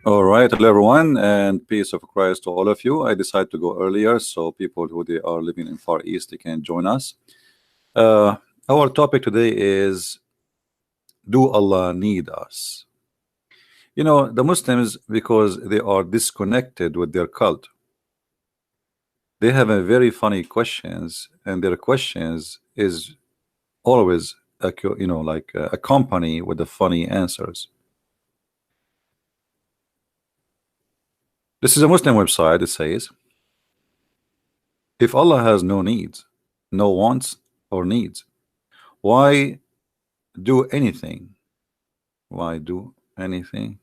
All right, hello everyone, and peace of Christ to all of you. I decided to go earlier so people who they are living in Far East they can join us. Uh, our topic today is, do Allah need us? You know, the Muslims, because they are disconnected with their cult, they have a very funny questions, and their questions is always like accompany with the funny answers. This is a Muslim website. It says, if Allah has no needs, no wants or needs, why do anything? Why do anything?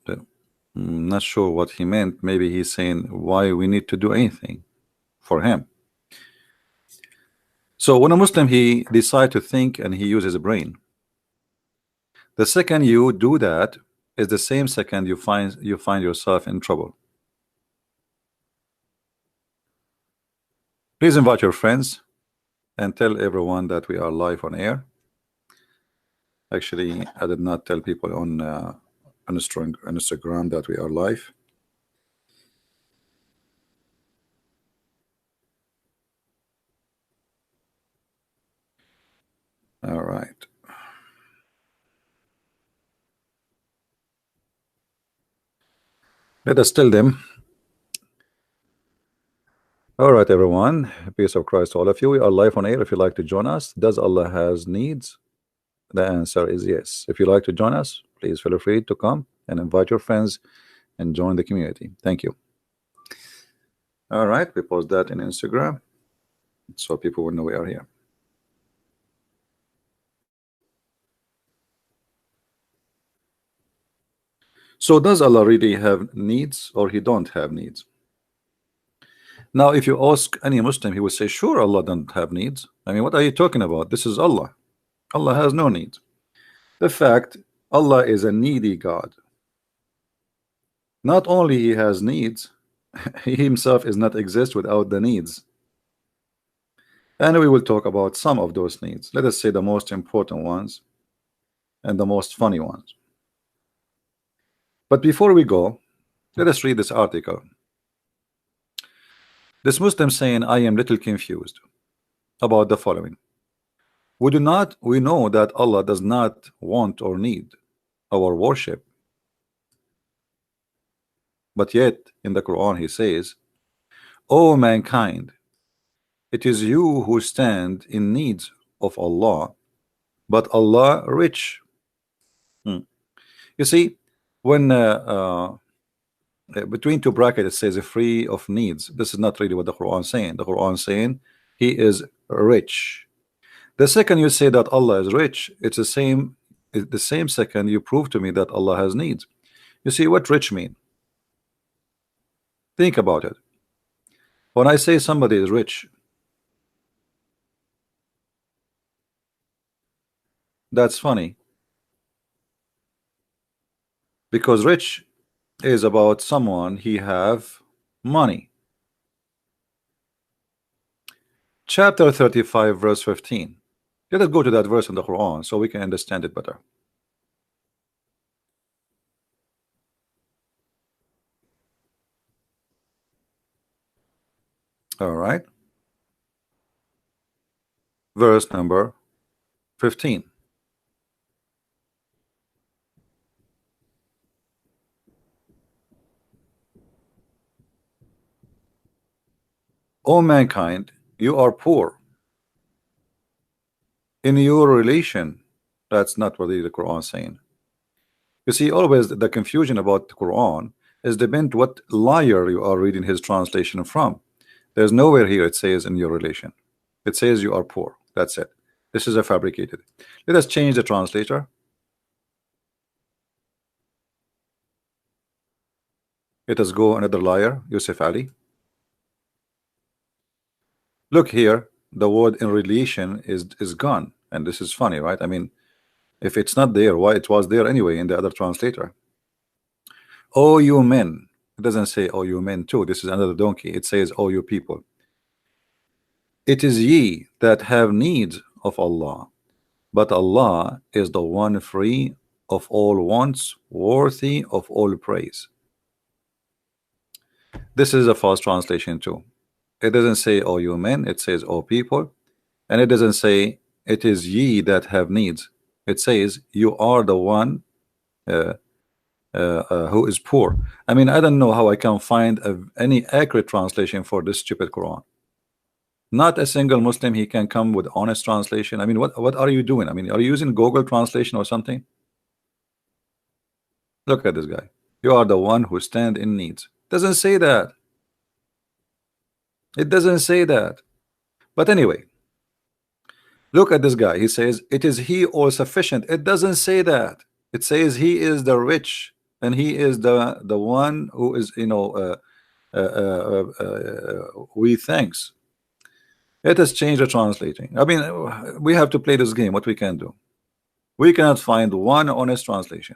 I'm not sure what he meant. Maybe he's saying why we need to do anything for him. So when a Muslim he decides to think and he uses a brain, the second you do that is the same second you find yourself in trouble. Please invite your friends and tell everyone that we are live on air. Actually, I did not tell people on Instagram that we are live. All right. Let us tell them. All right, everyone. Peace of Christ to all of you. We are live on air. If you'd like to join us, does Allah has needs? The answer is yes. If you'd like to join us, please feel free to come and invite your friends and join the community. Thank you. All right, we post that in Instagram so people will know we are here. So does Allah really have needs, or he don't have needs? Now, if you ask any Muslim, he would say, sure, Allah doesn't have needs. I mean, what are you talking about? This is Allah. Allah has no needs. The fact, Allah is a needy God. Not only he has needs, he himself is not exist without the needs. And we will talk about some of those needs. Let us say the most important ones and the most funny ones. But before we go, let us read this article. This Muslim saying, I am little confused about the following. We know that Allah does not want or need our worship. But yet in the Quran he says, O mankind, it is you who stand in need of Allah, but Allah rich. You see, when between two brackets it says free of needs, this is not really what the Quran is saying. The Quran is saying he is rich. The second you say that Allah is rich, it's the same second you prove to me that Allah has needs. You see what rich mean? Think about it. When I say somebody is rich, that's funny, because rich is about someone he have money. Chapter 35 verse 15. Let us go to that verse in the Quran so we can understand it better. All right, verse number 15. O mankind, you are poor in your relation. That's not what the Quran is saying. You see, always the confusion about the Quran is depend what liar you are reading his translation from. There's nowhere here it says in your relation. It says you are poor. That's it. This is a fabricated. Let us change the translator. Let us go another liar, Yusuf Ali. Look here, the word in relation is gone, and this is funny, right? I mean, if it's not there, why it was there anyway in the other translator? Oh, you men. It doesn't say oh you men too. This is another donkey. It says oh you people. It is ye that have need of Allah, but Allah is the one free of all wants, worthy of all praise. This is a false translation too. It doesn't say "O you men," it says "O people," and it doesn't say "It is ye that have needs." It says you are the one uh, who is poor. I mean, I don't know how I can find any accurate translation for this stupid Quran. Not a single Muslim he can come with honest translation. I mean, what are you doing? I mean, are you using Google translation or something? Look at this guy. You are the one who stand in needs. Doesn't say that. It doesn't say that. But anyway, look at this guy. He says it is he all sufficient. It doesn't say that. It says he is the rich and he is the one who is, you know, we thanks. Let us change the translating. I mean, we have to play this game. What we can do? We cannot find one honest translation.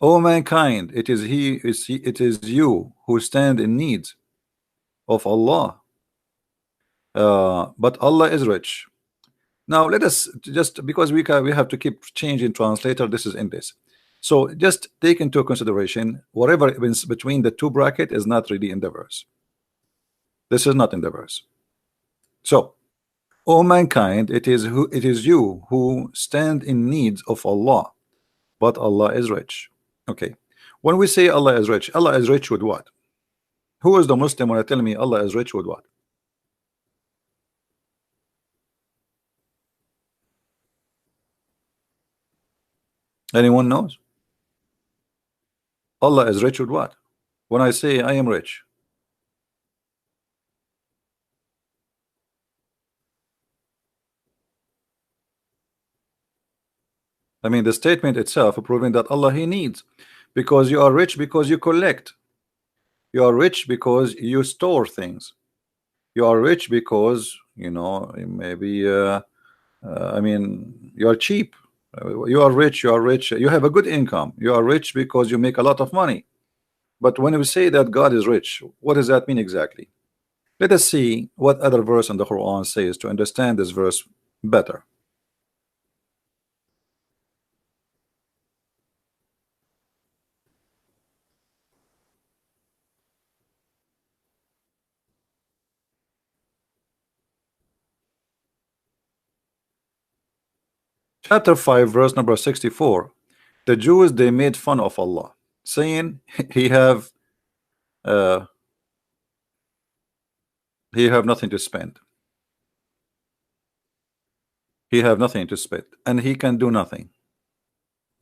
O mankind, it is it is you who stand in need of Allah. But Allah is rich. Now let us just, because we have to keep changing translator. This is in this. So just take into consideration whatever is between the two bracket is not really in the verse. This is not in the verse. So, O mankind, it is you who stand in need of Allah, but Allah is rich. Okay. When we say Allah is rich with what? Who is the Muslim when I tell me Allah is rich with what? Anyone knows? Allah is rich with what? When I say I am rich, I mean the statement itself proving that Allah he needs, because you are rich because you collect. You are rich because you store things. You are rich because, you know, maybe I mean you are cheap. You are rich, you have a good income. You are rich because you make a lot of money. But when we say that God is rich, what does that mean exactly? Let us see what other verse in the Quran says to understand this verse better. Chapter 5 verse number 64. The Jews, they made fun of Allah, saying he have nothing to spend. He have nothing to spend and he can do nothing.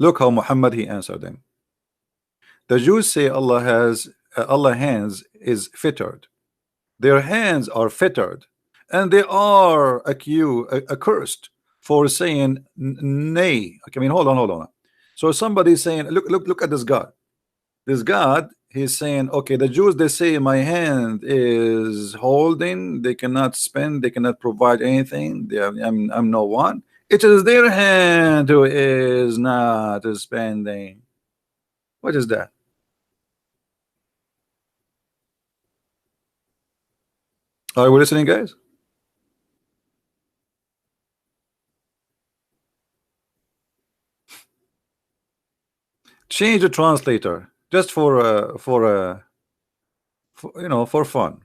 Look how Muhammad he answered them. The Jews say Allah hands is fettered. Their hands are fettered and they are accursed for saying nay. I mean, hold on. So somebody saying, look at this God. This God, he's saying, okay, the Jews, they say my hand is holding, they cannot spend, they cannot provide anything. I'm no one. It is their hand who is not spending. What is that? Are we listening, guys? Change the translator just for you know, for fun.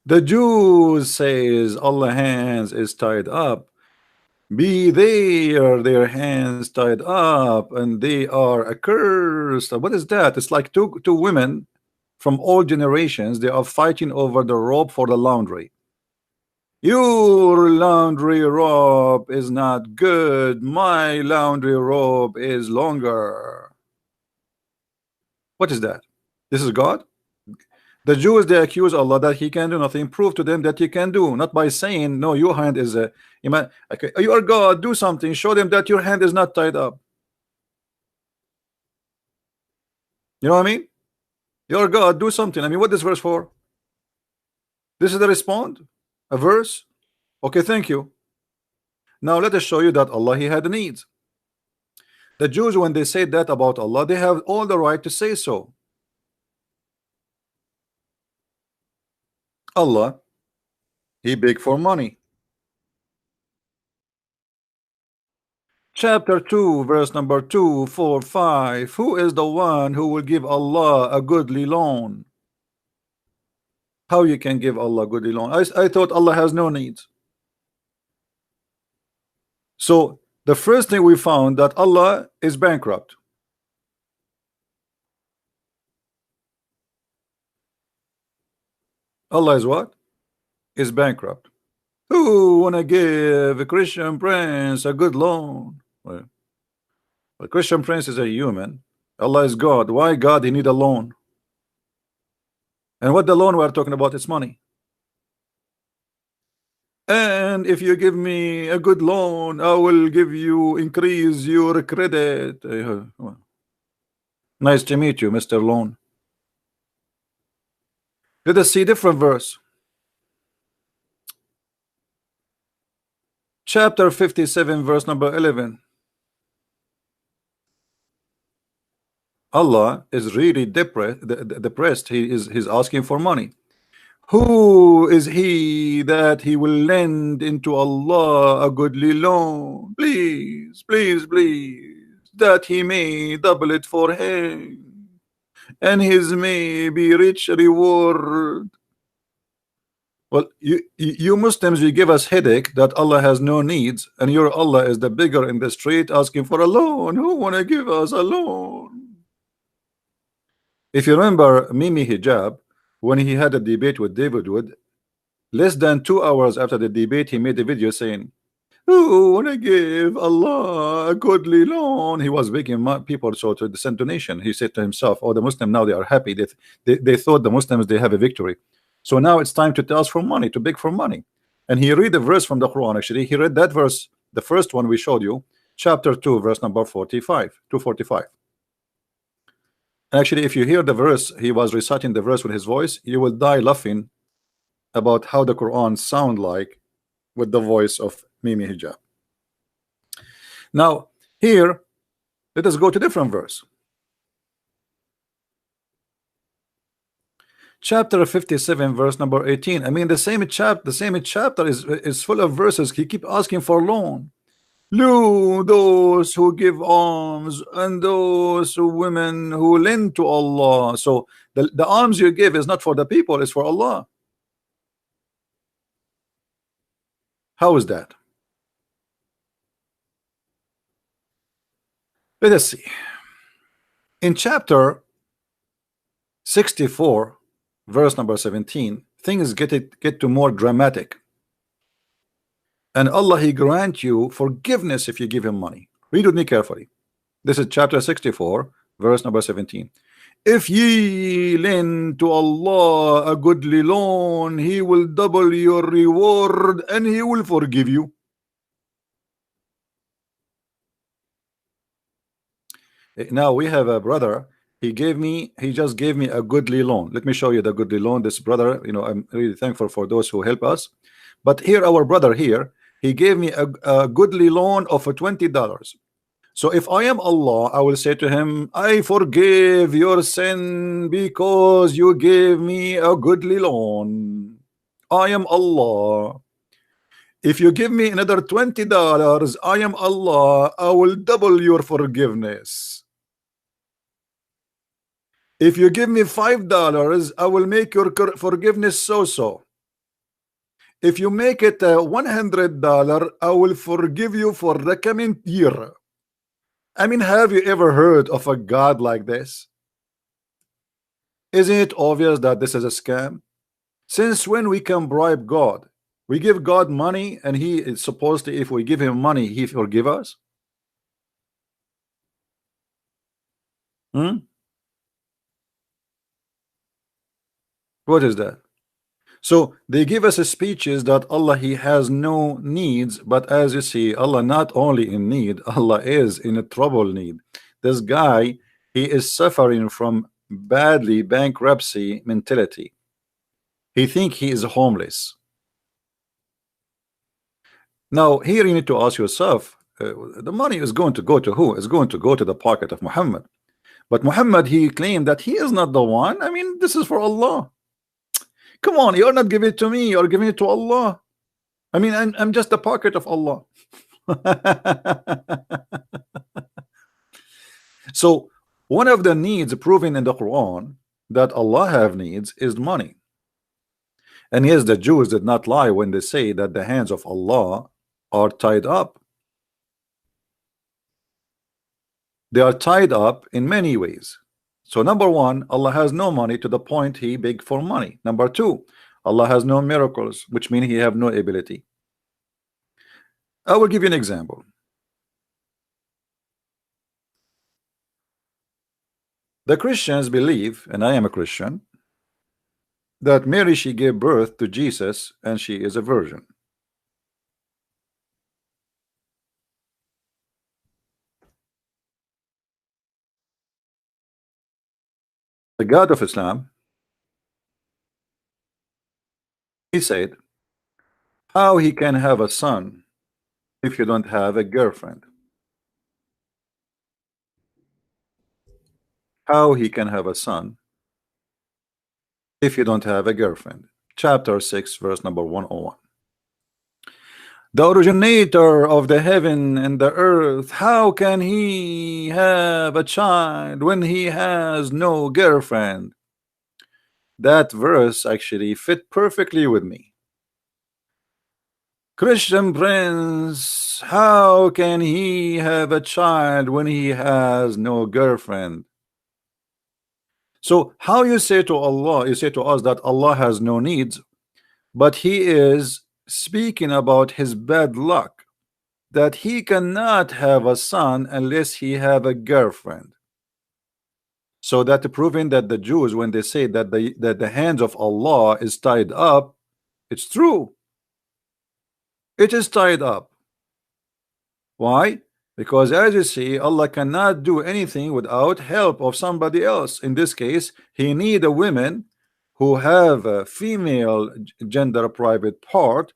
The Jews says Allah hands is tied up. Be their hands tied up and they are accursed. What is that? It's like two women from all generations. They are fighting over the rope for the laundry. Your laundry rope is not good. My laundry rope is longer. What is that? This is God? The Jews, they accuse Allah that he can do nothing. Prove to them that he can do, not by saying no, your hand is okay, you are God, do something. Show them that your hand is not tied up. You know what I mean? You're God, do something. I mean, what is this verse for? This is the respond, a verse. Okay, thank you. Now let us show you that Allah he had needs. The Jews, when they say that about Allah, they have all the right to say so. Allah, he beg for money. Chapter 2, verse number 2, 4, 5. Who is the one who will give Allah a goodly loan? How you can give Allah a goodly loan? I thought Allah has no needs. So the first thing we found that Allah is bankrupt. Allah is what? Is bankrupt. Who wanna give a Christian prince a good loan? Well, a Christian prince is a human. Allah is God. Why God he need a loan? And what the loan we are talking about is money. And if you give me a good loan, I will give you increase your credit. Well, nice to meet you, Mr. Loan. Let us see different verse. Chapter 57, verse number 11. Allah is really depressed. He's asking for money. Who is he that he will lend into Allah a goodly loan? Please, please, please, that he may double it for him, and his may be rich reward. Well, you Muslims, you give us headache that Allah has no needs, and your Allah is the beggar in the street asking for a loan. Who wanna give us a loan? If you remember Mimi Hijab, when he had a debate with David Wood, less than 2 hours after the debate, he made a video saying, "Who wanna give Allah a goodly loan?" He was begging people so to send donation. He said to himself, "Oh, the Muslim now they are happy. They thought the Muslims they have a victory. So now it's time to ask for money, to beg for money." And he read a verse from the Quran. Actually, he read that verse, the first one we showed you, chapter 2, verse number 45, 245. Actually, if you hear the verse, he was reciting the verse with his voice, you will die laughing about how the Quran sound like with the voice of Mimi Hijab. Now, here, let us go to different verse. Chapter 57, verse number 18. I mean, the same chapter is full of verses. He keep asking for loan. Lo, those who give alms and those women who lend to Allah. So the alms you give is not for the people, it's for Allah. How is that? Let us see. In chapter 64, verse number 17, things get to more dramatic. And Allah he grant you forgiveness if you give him money. Read with me carefully. This is chapter 64, verse number 17. If ye lend to Allah a goodly loan, he will double your reward and he will forgive you. Now we have a brother. He just gave me a goodly loan. Let me show you the goodly loan. This brother, you know, I'm really thankful for those who help us. But here, our brother here, he gave me a goodly loan of $20. So if I am Allah, I will say to him, I forgive your sin because you gave me a goodly loan. I am Allah. If you give me another $20, I am Allah. I will double your forgiveness. If you give me $5, I will make your forgiveness so-so. If you make it $100, I will forgive you for the coming year. I mean, have you ever heard of a God like this? Isn't it obvious that this is a scam? Since when we can bribe God? We give God money and he is supposed to, if we give him money, he forgive us? What is that? So they give us speeches that Allah he has no needs, but as you see, Allah not only in need, Allah is in a trouble need. This guy, he is suffering from badly bankruptcy mentality. He think he is homeless. Now here you need to ask yourself, the money is going to go to who? It's going to go to the pocket of Muhammad. But Muhammad, he claimed that he is not the one. I mean, this is for Allah. Come on, you're not giving it to me, you're giving it to Allah. I mean, I'm just a pocket of Allah. So one of the needs proven in the Quran that Allah have needs is money. And yes, the Jews did not lie when they say that the hands of Allah are tied up. They are tied up in many ways. So number one, Allah has no money to the point he beg for money. Number two, Allah has no miracles, which means he have no ability. I will give you an example. The Christians believe, and I am a Christian, that Mary, she gave birth to Jesus and she is a virgin. The God of Islam, he said, how he can have a son if you don't have a girlfriend? How he can have a son if you don't have a girlfriend? Chapter 6, verse number 101. The originator of the heaven and the earth, how can he have a child when he has no girlfriend? That verse actually fit perfectly with me. Christian Prince, how can he have a child when he has no girlfriend? So how you say to Allah, you say to us that Allah has no needs, but he is speaking about his bad luck, that he cannot have a son unless he have a girlfriend. So that proving that the Jews, when they say that the hands of Allah is tied up, it's true. It is tied up. Why? Because as you see, Allah cannot do anything without help of somebody else. In this case, he need a woman who have a female gender private part,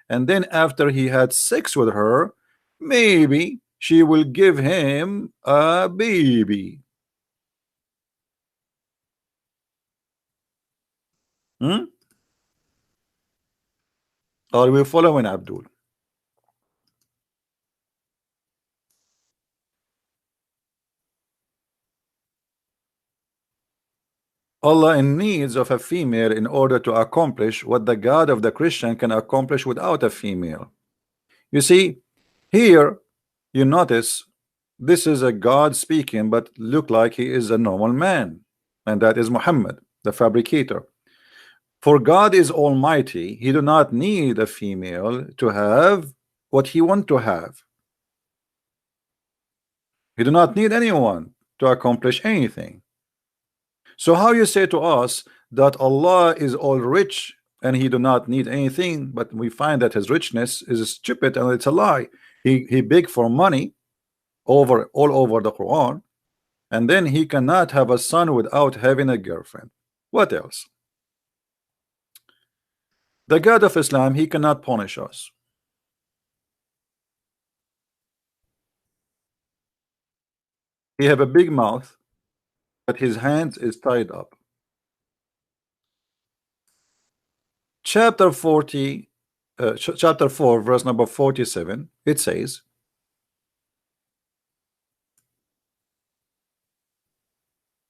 and then after he had sex with her, maybe she will give him a baby. Are we following, Abdul? Allah in needs of a female in order to accomplish what the God of the Christian can accomplish without a female. You see, here you notice this is a God speaking, but look like he is a normal man, and that is Muhammad, the fabricator. For God is almighty, he do not need a female to have what he want to have. He do not need anyone to accomplish anything. So how you say to us that Allah is all rich and he do not need anything, but we find that his richness is stupid and it's a lie. He beg for money all over the Quran, and then he cannot have a son without having a girlfriend. What else? The God of Islam, he cannot punish us. He have a big mouth, but his hands is tied up. Chapter 40, chapter 4, verse number 47, it says,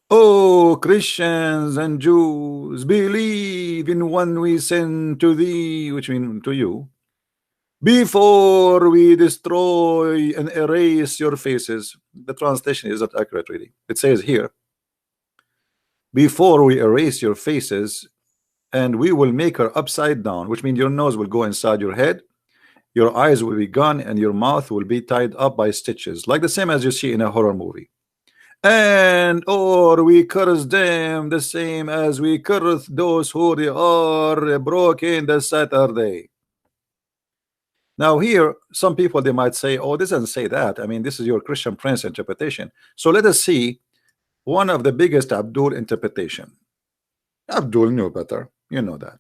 "O Christians and Jews, believe in one we send to thee," which means to you, "before we destroy and erase your faces." The translation is not accurate, really. It says here, "Before we erase your faces, and we will make her upside down," which means your nose will go inside your head, your eyes will be gone, and your mouth will be tied up by stitches, like the same as you see in a horror movie. "And or we curse them the same as we curse those who they are broken the Saturday." Now here, some people they might say, "Oh, this doesn't say that. I mean, this is your Christian Prince interpretation." So let us see one of the biggest Abdul interpretation. Abdul knew better. You know that.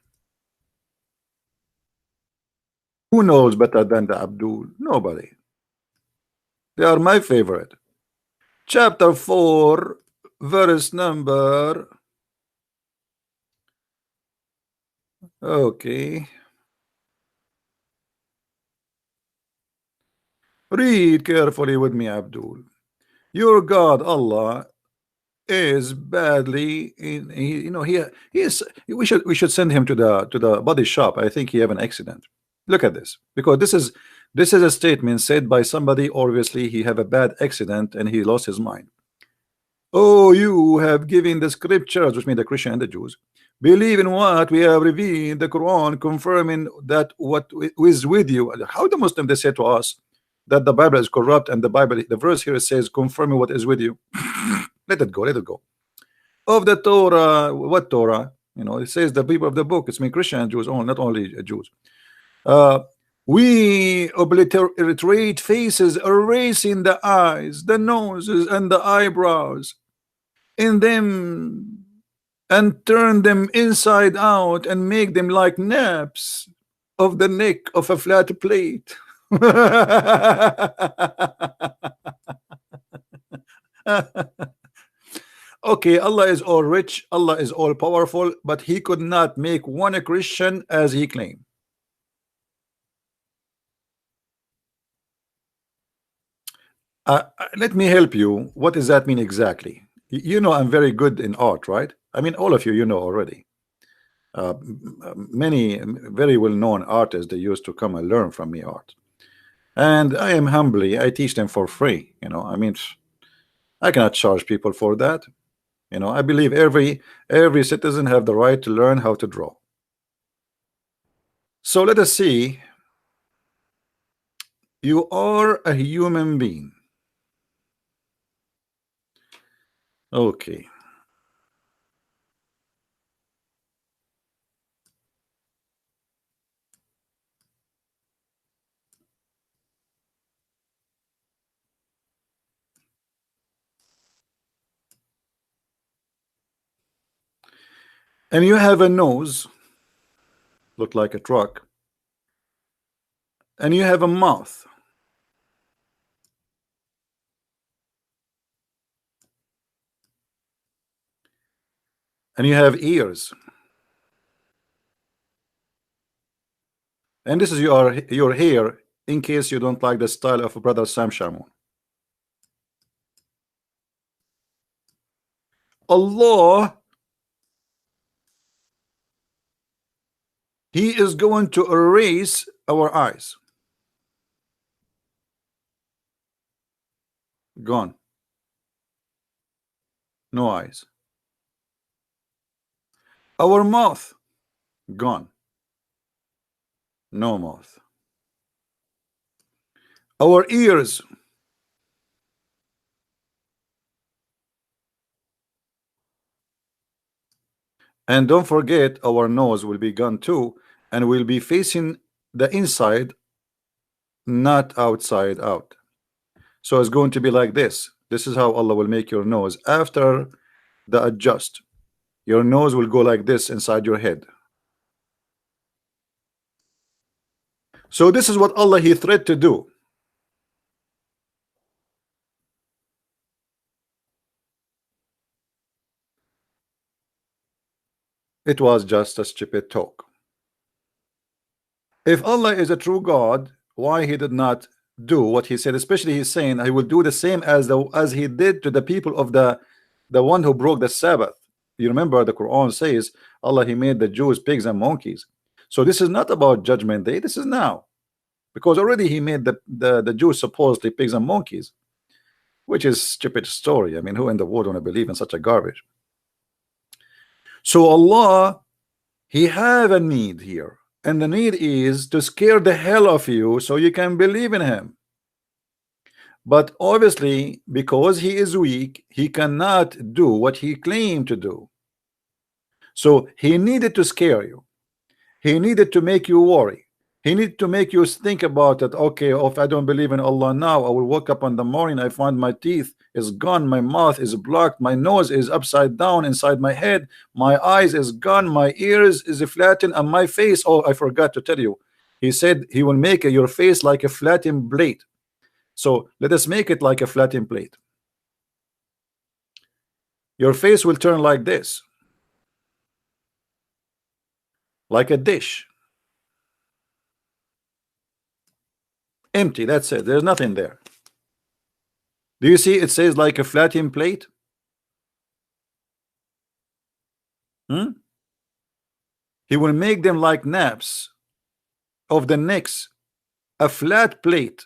Who knows better than the Abdul? Nobody. They are my favorite. Chapter 4, verse number Okay. Read carefully with me, Abdul. Your God, Allah, is badly in he is we should send him to the body shop. I think he have an accident. Look at this, because this is a statement said by somebody. Obviously he have a bad accident and he lost his mind. Oh, you have given the scriptures, which mean the Christian and the Jews, believe in what we have revealed, the Quran, confirming that what is with you. How the Muslim they say to us that the Bible is corrupt, and the Bible, the verse here says confirming what is with you. Let it go, let it go. Of the Torah, what Torah? It says the people of the book. It's mean Christian and Jews, not only Jews. Uh, we obliterate faces, erasing the eyes, the noses, and the eyebrows in them, and turn them inside out, and make them like naps of the neck of a flat plate. Okay, Allah is all rich, Allah is all powerful, but he could not make one a Christian as he claimed. Let me help you. What does that mean exactly? I'm very good in art, right? I mean, all of you know already. Many very well-known artists, they used to come and learn from me art, and I am humbly, I teach them for free. I mean, I cannot charge people for that. I believe every citizen have the right to learn how to draw. So let us see. You are a human being. Okay. And you have a nose, look like a truck, and you have a mouth, and you have ears, and this is your hair, in case you don't like the style of brother Sam Shamoun. Allah, he is going to erase our eyes. Gone. No eyes. Our mouth, gone. No mouth. Our ears, and don't forget our nose will be gone too, and will be facing the inside, not outside out. So it's going to be like this. This is how Allah will make your nose after the adjust. Your nose will go like this inside your head. So this is what Allah he threatened to do. It was just a stupid talk. If Allah is a true God, why he did not do what he said? Especially he's saying I will do the same as he did to the people of the one who broke the Sabbath. You remember the Quran says Allah he made the Jews pigs and monkeys. So this is not about judgment day, this is now, because already he made the Jews supposedly pigs and monkeys, which is stupid story. I mean, who in the world want to believe in such a garbage? So Allah, he have a need here, and the need is to scare the hell of you so you can believe in him. But obviously, because he is weak, he cannot do what he claimed to do. So he needed to scare you. He needed to make you worry. He needed to make you think about it. Okay, if I don't believe in Allah now, I will wake up in the morning, I find my teeth is gone, my mouth is blocked, my nose is upside down inside my head, my eyes is gone, my ears is flattened, and my face, oh, I forgot to tell you, he said he will make your face like a flattened plate. So let us make it like a flattened plate. Your face will turn like this. like a dish. Empty, that's it. There's nothing there. Do you see it says like a flattened plate? He will make them like naps of the necks, a flat plate.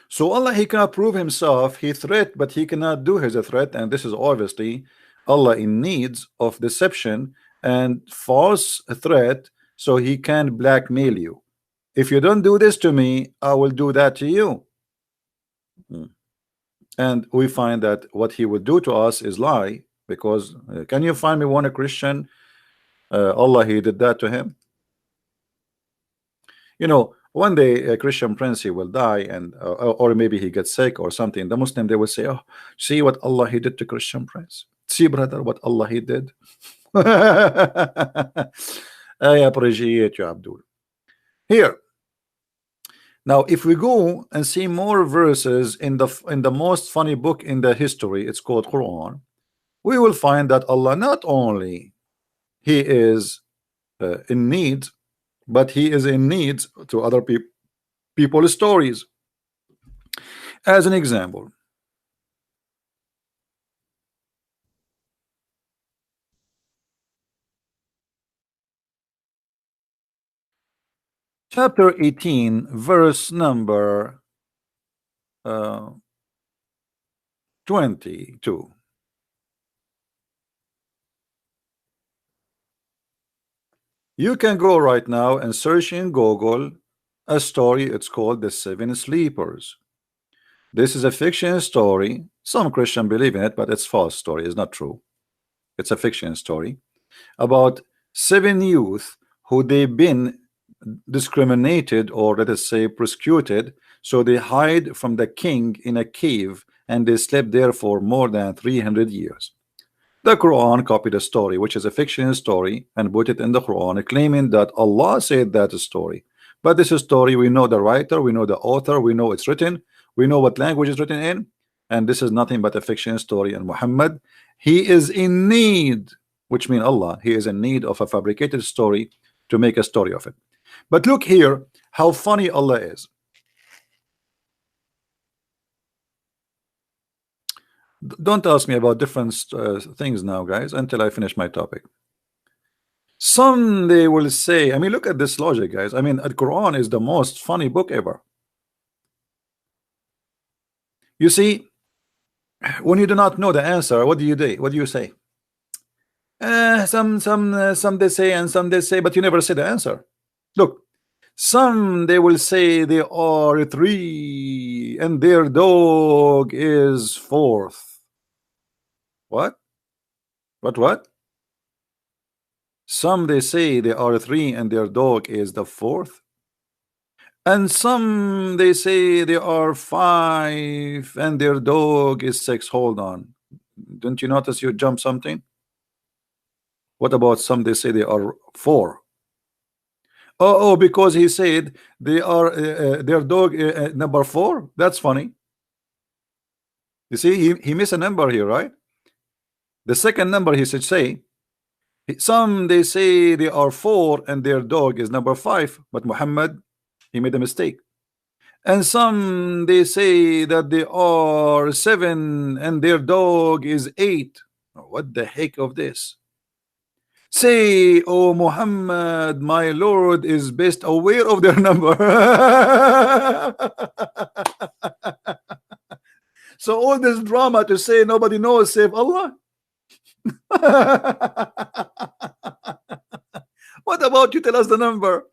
So Allah, he cannot prove himself. He threat, but he cannot do his threat, and this is obviously Allah in needs of deception and false threat, so he can blackmail you. If you don't do this to me, I will do that to you. And we find that what he would do to us is lie, because can you find me one a Christian Allah he did that to him? You know, one day a Christian prince, he will die, and or maybe he gets sick or something. The Muslim, they will say, oh, see what Allah he did to Christian prince. See, brother, what Allah he did. I appreciate you, Abdul. Here now, if we go and see more verses in the most funny book in the history, it's called Quran, we will find that Allah not only he is in need, but he is in need to other people's stories. As an example, chapter 18, verse number 22. You can go right now and search in Google a story. It's called The Seven Sleepers. This is a fiction story. Some Christian believe in it, but it's false story. It's not true. It's a fiction story about 7 youth who they've been discriminated, or let us say persecuted, so they hide from the king in a cave, and they slept there for more than 300 years. The Quran copied a story, which is a fiction story, and put it in the Quran, claiming that Allah said that story. But this story, we know the writer, we know the author, we know it's written, we know what language is written in, and this is nothing but a fiction story. And Muhammad, he is in need, which means Allah, he is in need of a fabricated story to make a story of it. But look here how funny Allah is. Don't ask me about different things now, guys, until I finish my topic. Some they will say, I mean, look at this logic, guys. I mean, the Quran is the most funny book ever. You see, when you do not know the answer, what do you do? What do you say? Some they say, and some they say, but you never say the answer. Look, some they will say they are 3 and their dog is 4th. What? What? Some they say they are 3 and their dog is the 4th. And some they say they are 5 and their dog is 6. Hold on. Don't you notice you jump something? What about some they say they are 4? Oh, because he said they are their dog number 4. That's funny. You see, he missed a number here, right? The second number he should say. Some they say they are 4 and their dog is number 5, but Muhammad, he made a mistake. And some they say that they are 7 and their dog is 8. What the heck of this? Say, oh Muhammad, my Lord is best aware of their number. So all this drama to say nobody knows save Allah. What about you tell us the number?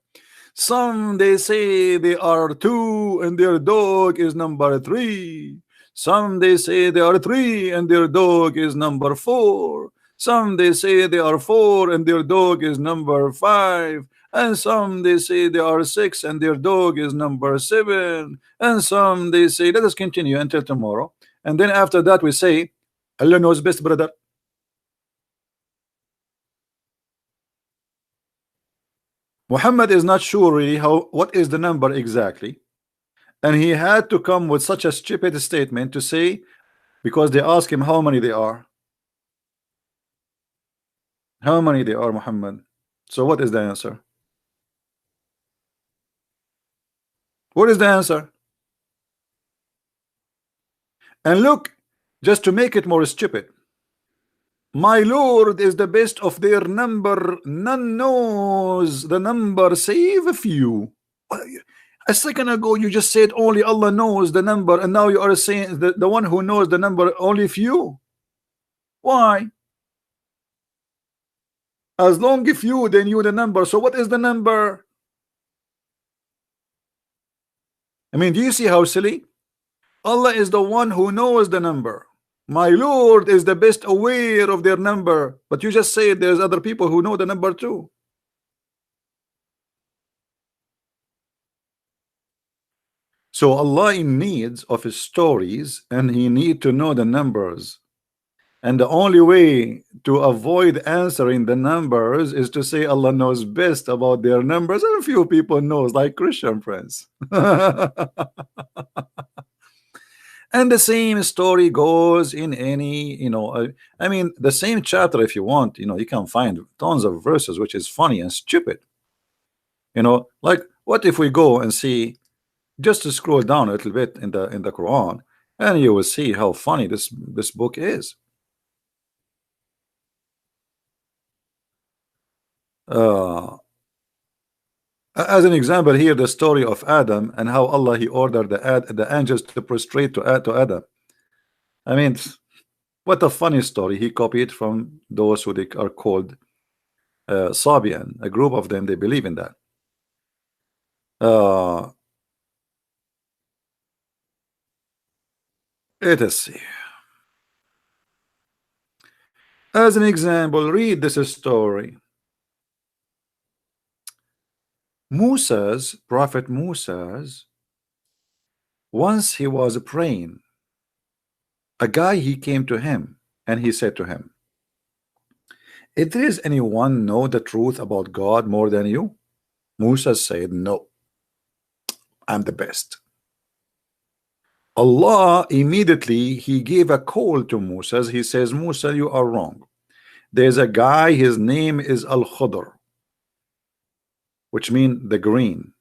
Some they say they are 2 and their dog is number 3. Some they say they are 3 and their dog is number 4. Some they say they are 4 and their dog is number 5. And some they say they are 6 and their dog is number 7. And some they say, let us continue until tomorrow. And then after that we say, Allah knows best, brother. Muhammad is not sure really what is the number exactly, and he had to come with such a stupid statement to say, because they ask him how many they are. How many they are, Muhammad? So what is the answer? What is the answer? And look, just to make it more stupid, my Lord is the best of their number. None knows the number save a few. A second ago, you just said only Allah knows the number, and now you are saying the one who knows the number only few. Why? As long as few, they knew the number. So what is the number? I mean, do you see how silly? Allah is the one who knows the number. My Lord is the best aware of their number. But you just said there's other people who know the number too. So Allah in needs of his stories, and he need to know the numbers. And the only way to avoid answering the numbers is to say Allah knows best about their numbers, and a few people knows, like Christian friends. And the same story goes in any, I mean, the same chapter, if you want, you can find tons of verses which is funny and stupid. Like, what if we go and see, just to scroll down a little bit in the Quran, and you will see how funny this book is. As an example here, the story of Adam and how Allah he ordered the angels to prostrate to Adam. I mean, what a funny story. He copied from those who they are called Sabian. A group of them, they believe in that. Let us see. As an example, read this story. Prophet Musa's, once he was praying, a guy he came to him and he said to him, if there is anyone know the truth about God more than you? Musa said, no, I'm the best. Allah immediately he gave a call to Musa. He says, Musa, you are wrong. There's a guy, his name is Al-Khudr, which means the green.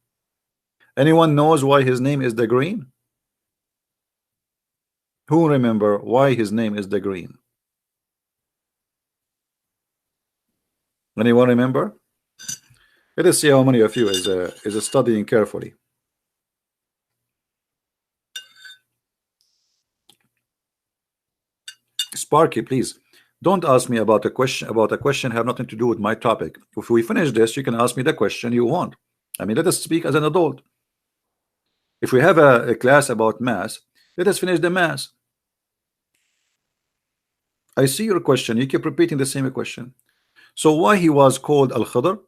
Anyone knows why his name is the green? Who remember why his name is the green? Anyone remember? Let us see how many of you is studying carefully. Sparky, please don't ask me about a question have nothing to do with my topic. If we finish this, you can ask me the question you want. I mean, let us speak as an adult. If we have a class about mass, let us finish the mass. I see your question. You keep repeating the same question. So why he was called Al-Khadr?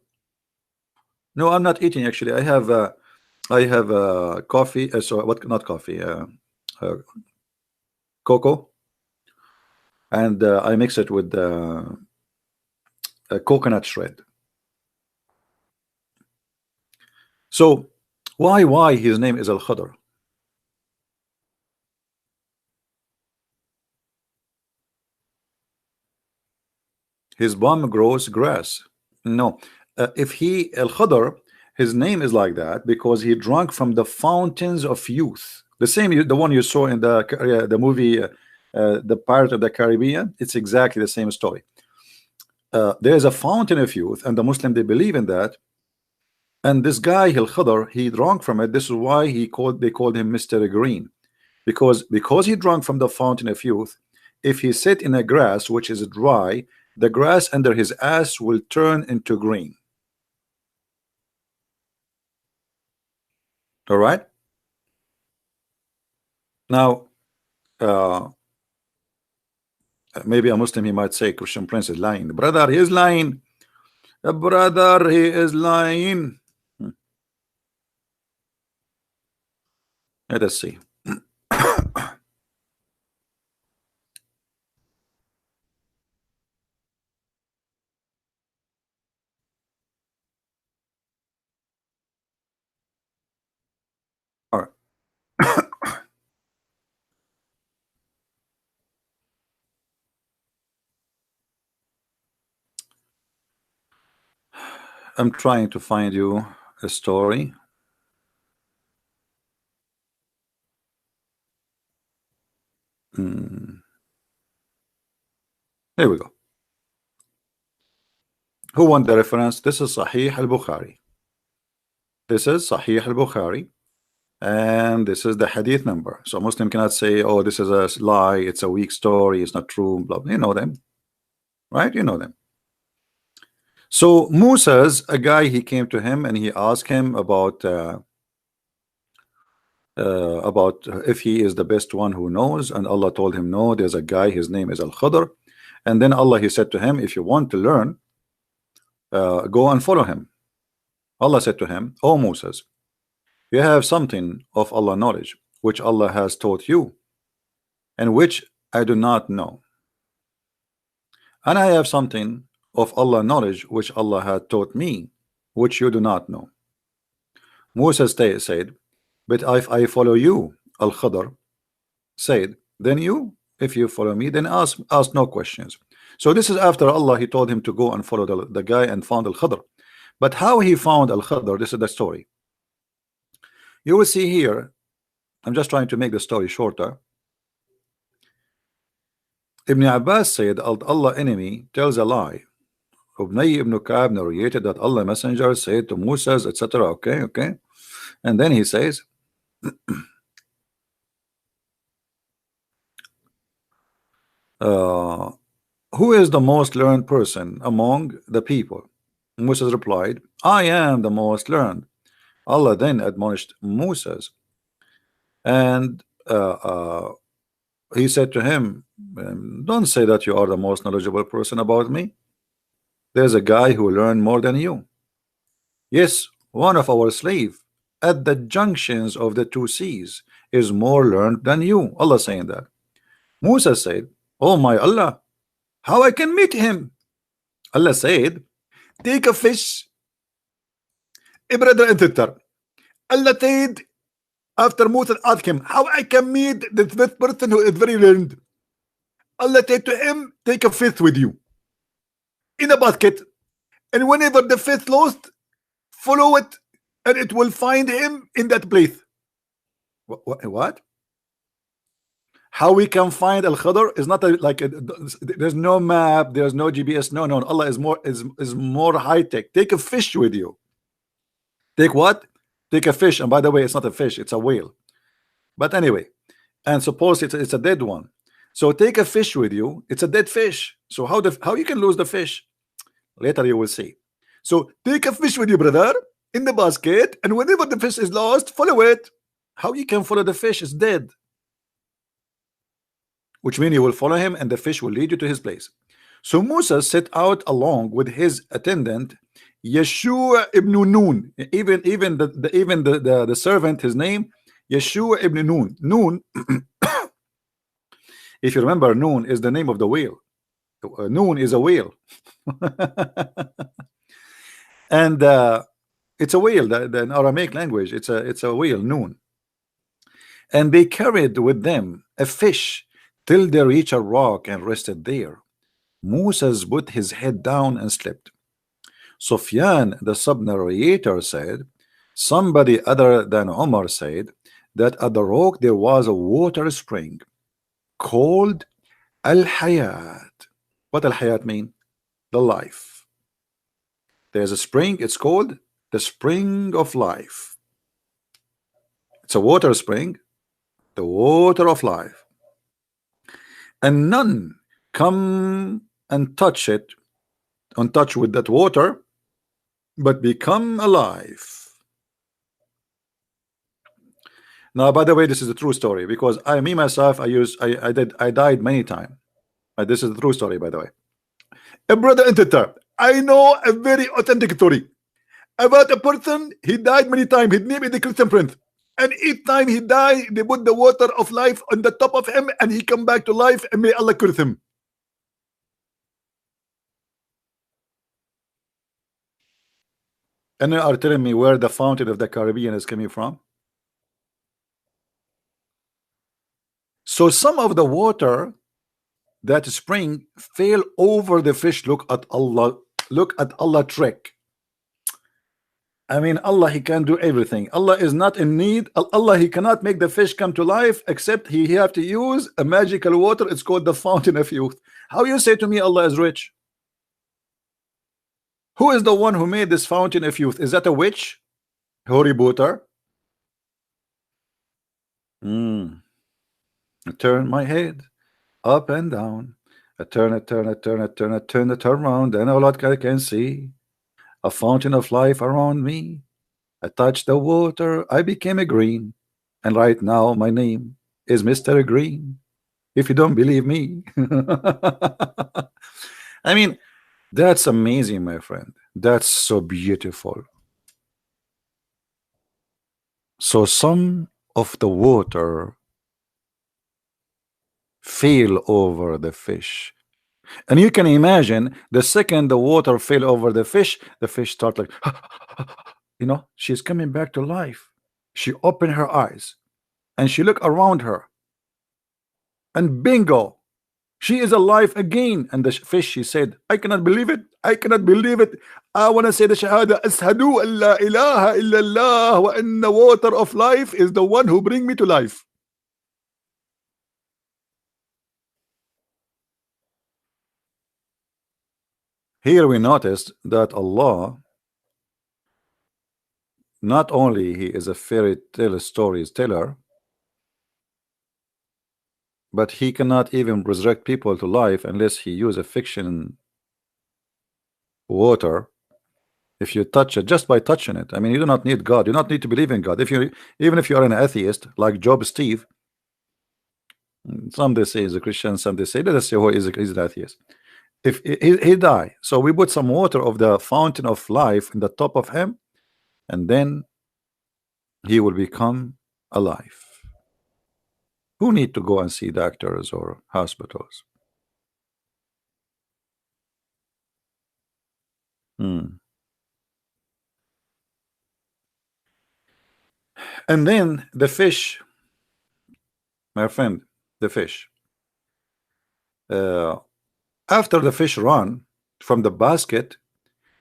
No, I'm not eating actually. I have coffee. So what? Not coffee. Cocoa, and I mix it with a coconut shred. So why his name is Al-Khadr? His bomb grows grass. No, if he Al-Khadr, his name is like that because he drank from the fountains of youth. The one you saw in the movie, the Pirate of the Caribbean. It's exactly the same story. There's a fountain of youth, and the Muslim they believe in that. And this guy Al-Khadr, he drank from it. This is why they called him Mr. Green, because he drank from the fountain of youth. If he sit in a grass which is dry, the grass under his ass will turn into green. All right. Now, maybe a Muslim, he might say Christian Prince is lying. Brother, he is lying. Brother, he is lying. Let us see. All right. I'm trying to find you a story. Here we go. Who want the reference? This is Sahih al-Bukhari. This is Sahih al-Bukhari, and this is the hadith number. So a Muslim cannot say, oh, this is a lie, it's a weak story, it's not true, blah, blah. You know them, right? You know them. So Musa's a guy, he came to him and he asked him about if he is the best one who knows, and Allah told him no, there's a guy, his name is Al-Khadr. And then Allah, he said to him, if you want to learn, go and follow him. Allah said to him, O Moses, you have something of Allah knowledge which Allah has taught you and which I do not know, and I have something of Allah knowledge which Allah had taught me which you do not know. Moses said, but if I follow you, Al-Khadr said, then you, if you follow me, then ask no questions. So this is after Allah, he told him to go and follow the guy and found Al-Khadr. But how he found Al-Khadr, this is the story. You will see here, I'm just trying to make the story shorter. Ibn Abbas said Allah enemy tells a lie. Ubnay ibn Ka'b narrated that Allah messenger said to Moses, etc. Okay. And then he says, who is the most learned person among the people? Moses replied, I am the most learned. Allah then admonished Moses, and he said to him, don't say that you are the most knowledgeable person about me. There's a guy who learned more than you. Yes, one of our slaves at the junctions of the two seas is more learned than you. Allah saying that. Musa said, oh my Allah, how I can meet him? Allah said, take a fish. Brother Enter. Allah said, after Musa asked him, how I can meet the fifth person who is very learned? Allah said to him, take a fish with you in a basket, and whenever the fish lost, follow it, and it will find him in that place. What? How we can find Al-Khadr is not there's no map, there's no GPS. No. Allah is more high-tech. Take a fish with you. Take what? Take a fish. And by the way, it's not a fish, it's a whale. But anyway, and suppose it's a dead one. So take a fish with you. It's a dead fish. So how you can lose the fish? Later you will see. So take a fish with you, brother, in the basket, and whenever the fish is lost, follow it. How you can follow the fish? Is dead. Which means you will follow him and the fish will lead you to his place. So Musa set out along with his attendant Yeshua ibn Nun. Even the servant, his name Yeshua ibn Nun. Nun, if you remember, Nun is the name of the whale. Nun is a whale. And it's a whale. The Aramaic language, it's a whale, Nun. And they carried with them a fish till they reached a rock and rested there. Moses put his head down and slept. Sufyan, the sub-narrator, said, somebody other than Omar said that at the rock there was a water spring called Al-Hayat. What Al-Hayat mean? The life. There's a spring, it's called the spring of life. It's a water spring, the water of life. And none come and touch it, on touch with that water, but become alive. Now, by the way, this is a true story, because I myself died many times. This is a true story, by the way. A brother Enter, I know a very authentic story about a person. He died many times. His name is the Christian Prince. And each time he died, they put the water of life on the top of him, and he come back to life, and may Allah curse him. And you are telling me where the fountain of the Caribbean is coming from? So some of the water that spring fell over the fish. Look at Allah trick. I mean, Allah, He can do everything. Allah is not in need. Allah, He cannot make the fish come to life, except He have to use a magical water. It's called the fountain of youth. How you say to me Allah is rich? Who is the one who made this fountain of youth? Is that a witch? Harry Potter? I turn my head up and down. I turn it, turn it, turn it, turn it, turn it around, and all I can see a fountain of life around me. I touched the water, I became a green, and right now my name is Mr. Green. If you don't believe me, I mean, that's amazing, my friend. That's so beautiful. So some of the water fell over the fish, and you can imagine the second the water fell over the fish start like you know, she's coming back to life. She opened her eyes and she looked around her, and bingo, she is alive again. And the fish, she said, I cannot believe it, I cannot believe it. I want to say the shahada, ashhadu an la ilaha illallah wa anna water of life is the one who bring me to life. Here we noticed that Allah, not only He is a fairy tale stories teller, but He cannot even resurrect people to life unless He use a fiction water. If you touch it, just by touching it, I mean, you do not need God, you do not need to believe in God. If you, even if you are an atheist like Job Steve, some they say is a Christian, some they say, let us say who is an atheist. If he die, so we put some water of the fountain of life in the top of him, and then he will become alive. Who need to go and see doctors or hospitals? And then the fish, my friend, the fish, after the fish run from the basket,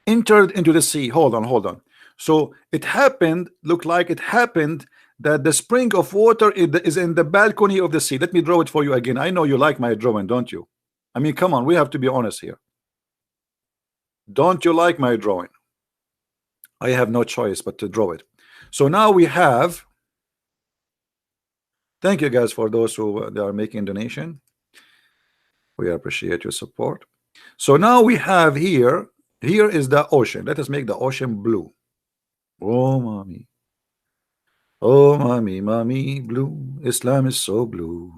entered into the sea. Hold on. So it happened, look like it happened, that the spring of water is in the balcony of the sea. Let me draw it for you again. I know you like my drawing, don't you? I mean, come on, we have to be honest here. Don't you like my drawing? I have no choice but to draw it. So now we have, thank you guys for those who they are making donation. We appreciate your support. So now we have here is the ocean. Let us make the ocean blue. Oh mommy, oh mommy blue, Islam is so blue.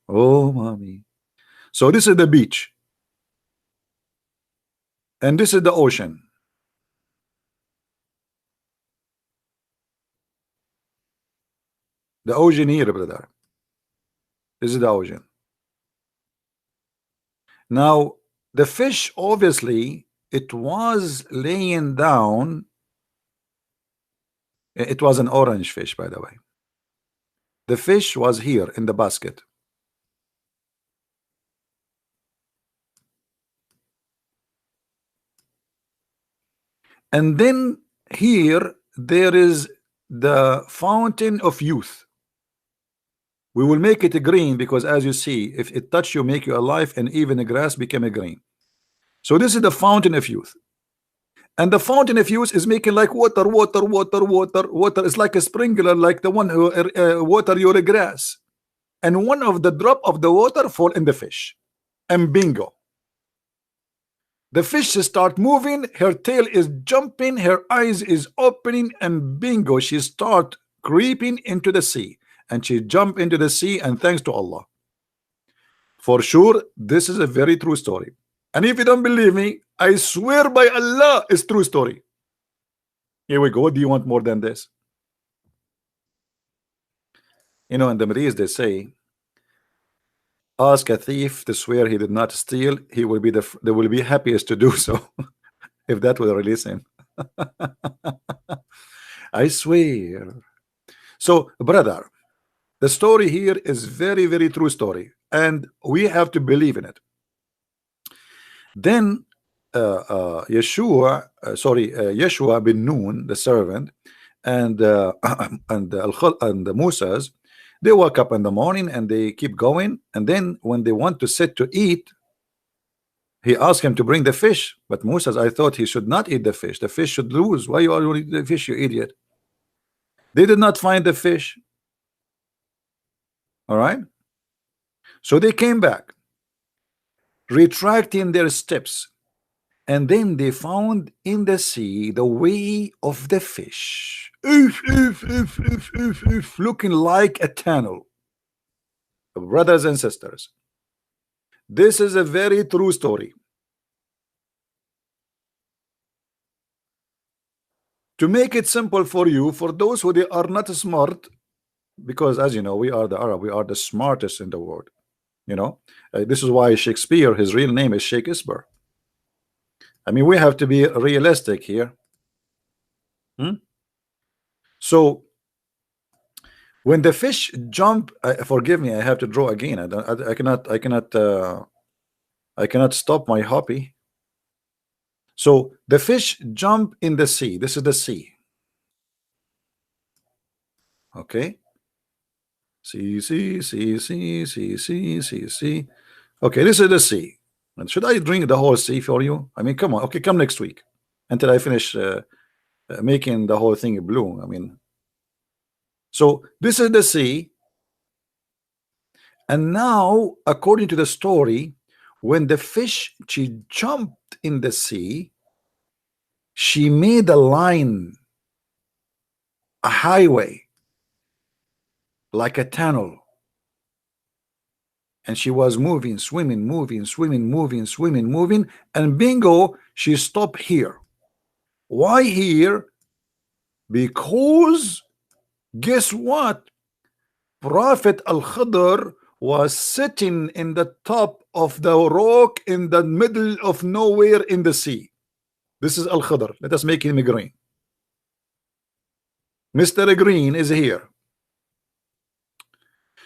Oh mommy. So this is the beach, and this is the ocean. The ocean here, brother. This is the ocean. Now the fish, obviously it was laying down. It was an orange fish, by the way. The fish was here in the basket. And then here there is the fountain of youth. We will make it a green because, as you see, if it touch you, make you alive, and even the grass became a green. So this is the fountain of youth, and the fountain of youth is making like water. It's like a sprinkler, like the one who water your grass, and one of the drop of the water fall in the fish, and bingo, the fish start moving, her tail is jumping, her eyes is opening, and bingo, she start creeping into the sea, and she jump into the sea. And thanks to Allah, for sure this is a very true story. And if you don't believe me, I swear by Allah, it's true story. Here we go. What do you want more than this? You know, in the Middle East they say, ask a thief to swear he did not steal, he will be they will be happiest to do so. If that will release him. I swear. So brother, the story here is very, very true story, and we have to believe in it. Then Yeshua bin Nun, the servant, and and Moses, they wake up in the morning and they keep going, and then when they want to sit to eat, he asked him to bring the fish, but Moses, I thought he should not eat the fish. The fish should lose. Why you are eating the fish, you idiot? They did not find the fish. All right. So they came back, retracting their steps, and then they found in the sea the way of the fish, looking like a tunnel. Brothers and sisters, this is a very true story. To make it simple for you, for those who they are not smart, because as you know, we are the Arab, we are the smartest in the world. You know, this is why Shakespeare, his real name is Shakespeare. I mean, we have to be realistic here. So when the fish jump, forgive me, I have to draw again. I cannot stop my hobby. So the fish jump in the sea. This is the sea. Okay. See. Okay, this is the sea. And should I drink the whole sea for you? I mean, come on. Okay, come next week until I finish making the whole thing blue. I mean, so this is the sea. And now, according to the story, when the fish, she jumped in the sea, she made a line, a highway, like a tunnel, and she was moving, swimming, and bingo, she stopped here. Why here? Because guess what? Prophet Al-Khidr was sitting in the top of the rock in the middle of nowhere in the sea. This is Al-Khidr. Let us make him green. Mr. Green is here.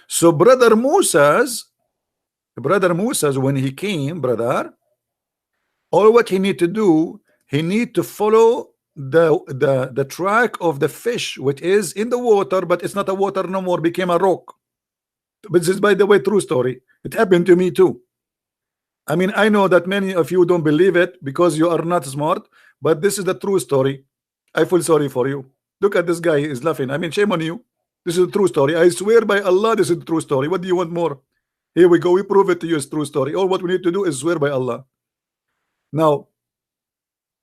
So brother Moses, when he came, brother, all what he need to do, he need to follow the track of the fish, which is in the water, but it's not a water no more, became a rock. But this is, by the way, true story. It happened to me too. I mean, I know that many of you don't believe it because you are not smart, but this is the true story. I feel sorry for you. Look at this guy, he is laughing. I mean, shame on you. This is a true story. I swear by Allah, this is a true story. What do you want more? Here we go. We prove it to you. It's true story. All what we need to do is swear by Allah. Now,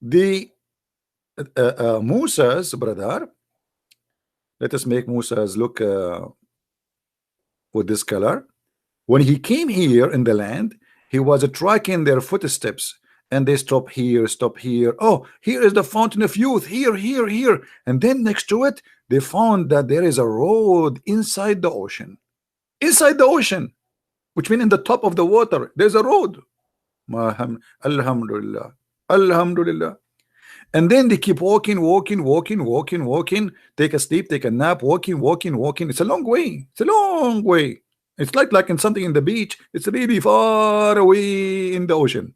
the Moses, brother, let us make Moses look with this color. When he came here in the land, he was tracking their footsteps, and they stop here. Oh, here is the fountain of youth. Here. And then next to it, they found that there is a road inside the ocean. Inside the ocean, which means in the top of the water, there's a road. Alhamdulillah. And then they keep walking, take a sleep, take a nap, walking. It's a long way. It's like in something in the beach. It's really far away in the ocean.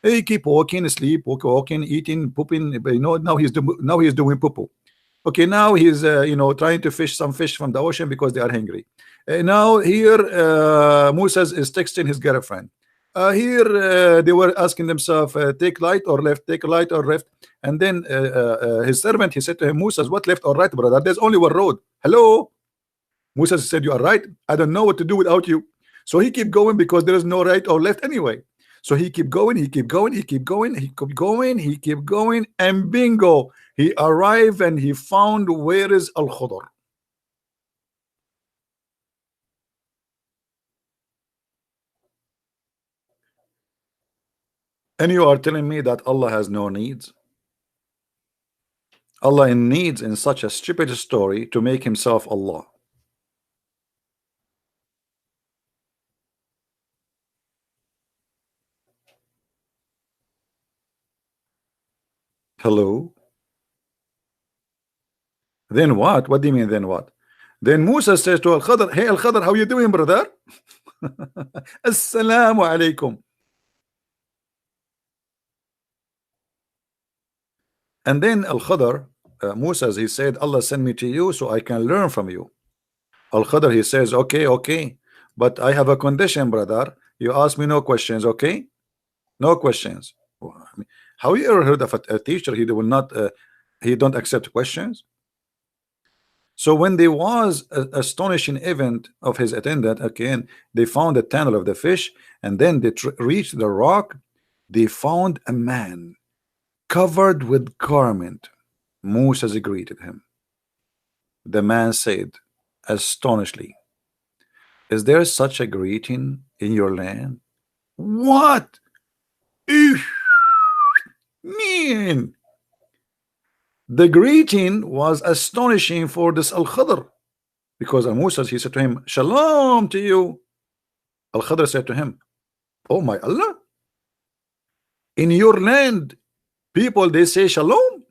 They keep walking, sleep, walking, eating, pooping. You know, now he's doing poo. Okay, now he's trying to fish some fish from the ocean because they are hungry. Now here Moses is texting his girlfriend. Here they were asking themselves, take right or left, and then his servant, he said to him, Moses, what left or right, brother? There's only one road. Hello? Moses said, you are right. I don't know what to do without you. So he kept going because there is no right or left anyway. So he kept going, and bingo, he arrived and he found where is Al-Khidr. And you are telling me that Allah has no needs? Allah needs in such a stupid story to make himself Allah. Hello? Then what? What do you mean then what? Then Musa says to Al-Khidr, hey Al-Khidr, how you doing, brother? Assalamu alaikum. And then Al-Khadr, Musa, he said, Allah sent me to you so I can learn from you. Al-Khadr, he says, okay, but I have a condition, brother. You ask me no questions, okay? No questions. How you ever heard of a teacher he will not he don't accept questions? So when there was an astonishing event of his attendant, again, they found the tunnel of the fish, and then they reached the rock. They found a man covered with garment. Moses greeted him. The man said, astonishingly, is there such a greeting in your land? What? Man, the greeting was astonishing for this Al-Khadr, because Moses, he said to him, Shalom to you. Al-Khadr said to him, oh my Allah, in your land people they say Shalom.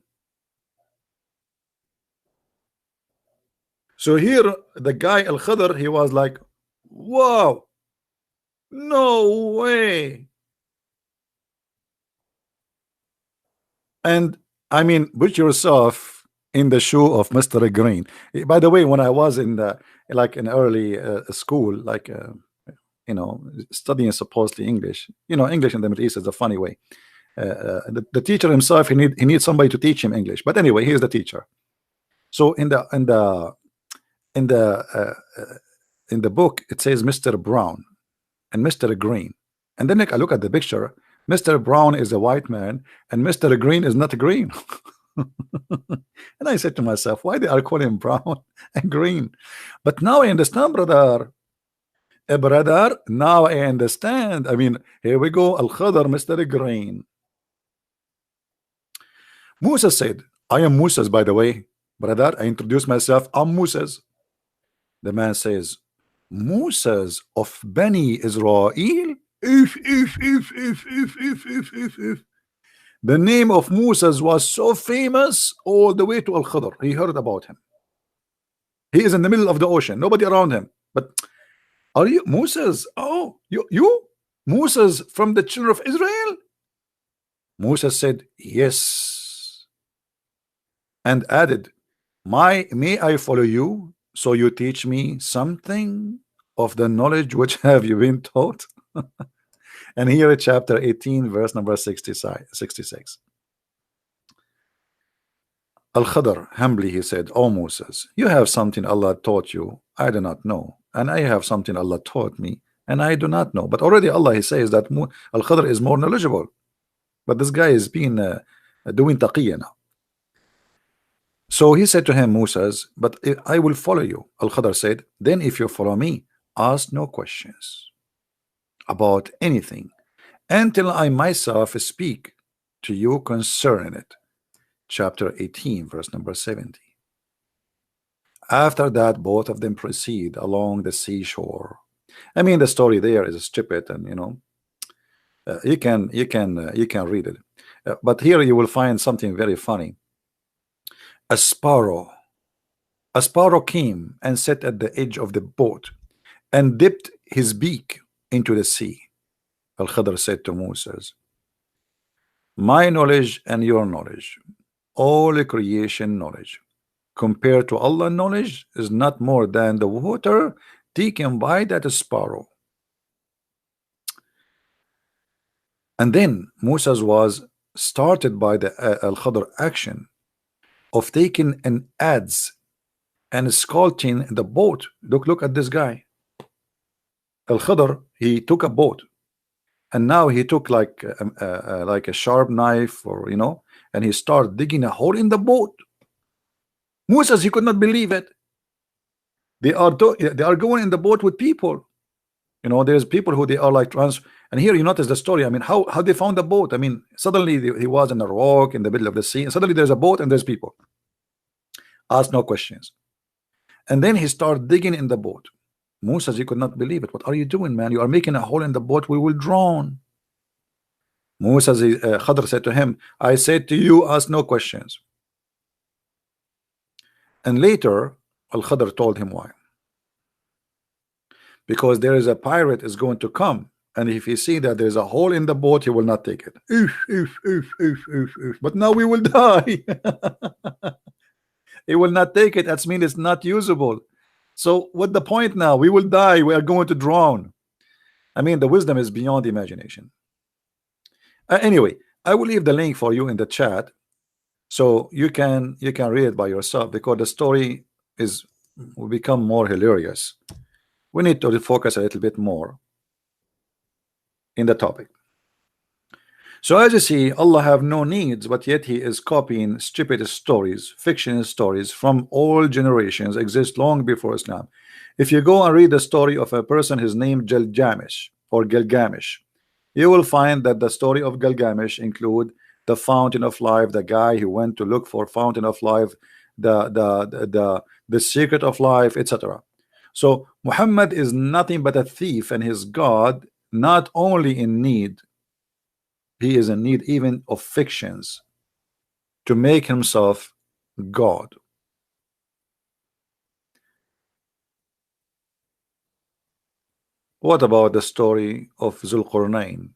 So here the guy Al-Khadr, he was like, wow, no way. And I mean, put yourself in the shoe of Mr. Green. By the way, when I was in the in early school, you know, studying supposedly English, you know, English in the Middle East is a funny way. The teacher himself, he needs somebody to teach him English. But anyway, he's the teacher. So in the book it says Mr. Brown and Mr. Green, and then I look at the picture. Mr. Brown is a white man and Mr. Green is not green. And I said to myself, why they are calling him brown and green? But now I understand, brother. Brother, now I understand. I mean, here we go. Al-Khadr, Mr. Green. Moses said, I am Moses, by the way. Brother, I introduce myself. I'm Moses. The man says, Moses of Bani Israel? If. The name of Moses was so famous all the way to Al-Khadr. He heard about him. He is in the middle of the ocean, nobody around him. But are you Moses? Oh, you Moses from the children of Israel? Moses said, yes, and added, may I follow you so you teach me something of the knowledge which have you been taught? And here in chapter 18 verse number 66, Al-Khadr humbly he said, oh Moses, you have something Allah taught you I do not know, and I have something Allah taught me and I do not know. But already Allah, he says that Al-Khadr is more knowledgeable, but this guy is being doing taqiyya now. So he said to him, Moses, but I will follow you. Al-Khadr said, then if you follow me, ask no questions about anything until I myself speak to you concerning it. Chapter 18 verse number 70. After that, both of them proceed along the seashore. I mean, the story there is stupid, and you know, you can read it, but here you will find something very funny. A sparrow came and sat at the edge of the boat and dipped his beak into the sea. Al-Khadr said to Moses, my knowledge and your knowledge, all creation knowledge, compared to Allah knowledge, is not more than the water taken by that sparrow. And then Moses was started by the Al-Khadr action of taking an adze and scalding the boat. Look at this guy. Al-Khadr, he took a boat, and now he took like a sharp knife, or you know, and he started digging a hole in the boat. Moses, he could not believe it. They are going in the boat with people. You know, there's people who they are like and here you notice the story. I mean, how they found the boat. I mean, suddenly he was in a rock in the middle of the sea, and suddenly there's a boat and there's people. Ask no questions. And then he started digging in the boat. Moses, he could not believe it. What are you doing, man? You are making a hole in the boat. We will drown. Moses, Khadr said to him, I said to you, ask no questions. And later Al-Khadr told him why. Because there is a pirate is going to come and if he see that there's a hole in the boat, he will not take it. But now we will die. He will not take it. That means it's not usable. So what the point now? We will die. We are going to drown. I mean, the wisdom is beyond imagination. Anyway, I will leave the link for you in the chat, so you can read it by yourself, because the story will become more hilarious. We need to focus a little bit more in the topic. So as you see, Allah have no needs, but yet he is copying stupid stories, fiction stories from all generations, exist long before Islam. If you go and read the story of a person, his name Gilgamesh or Gilgamesh, you will find that the story of Gilgamesh include the fountain of life, the guy who went to look for fountain of life, the secret of life, etc. So Muhammad is nothing but a thief, and his God not only in need, he is in need even of fictions to make himself God. What about the story of Zulqarnain,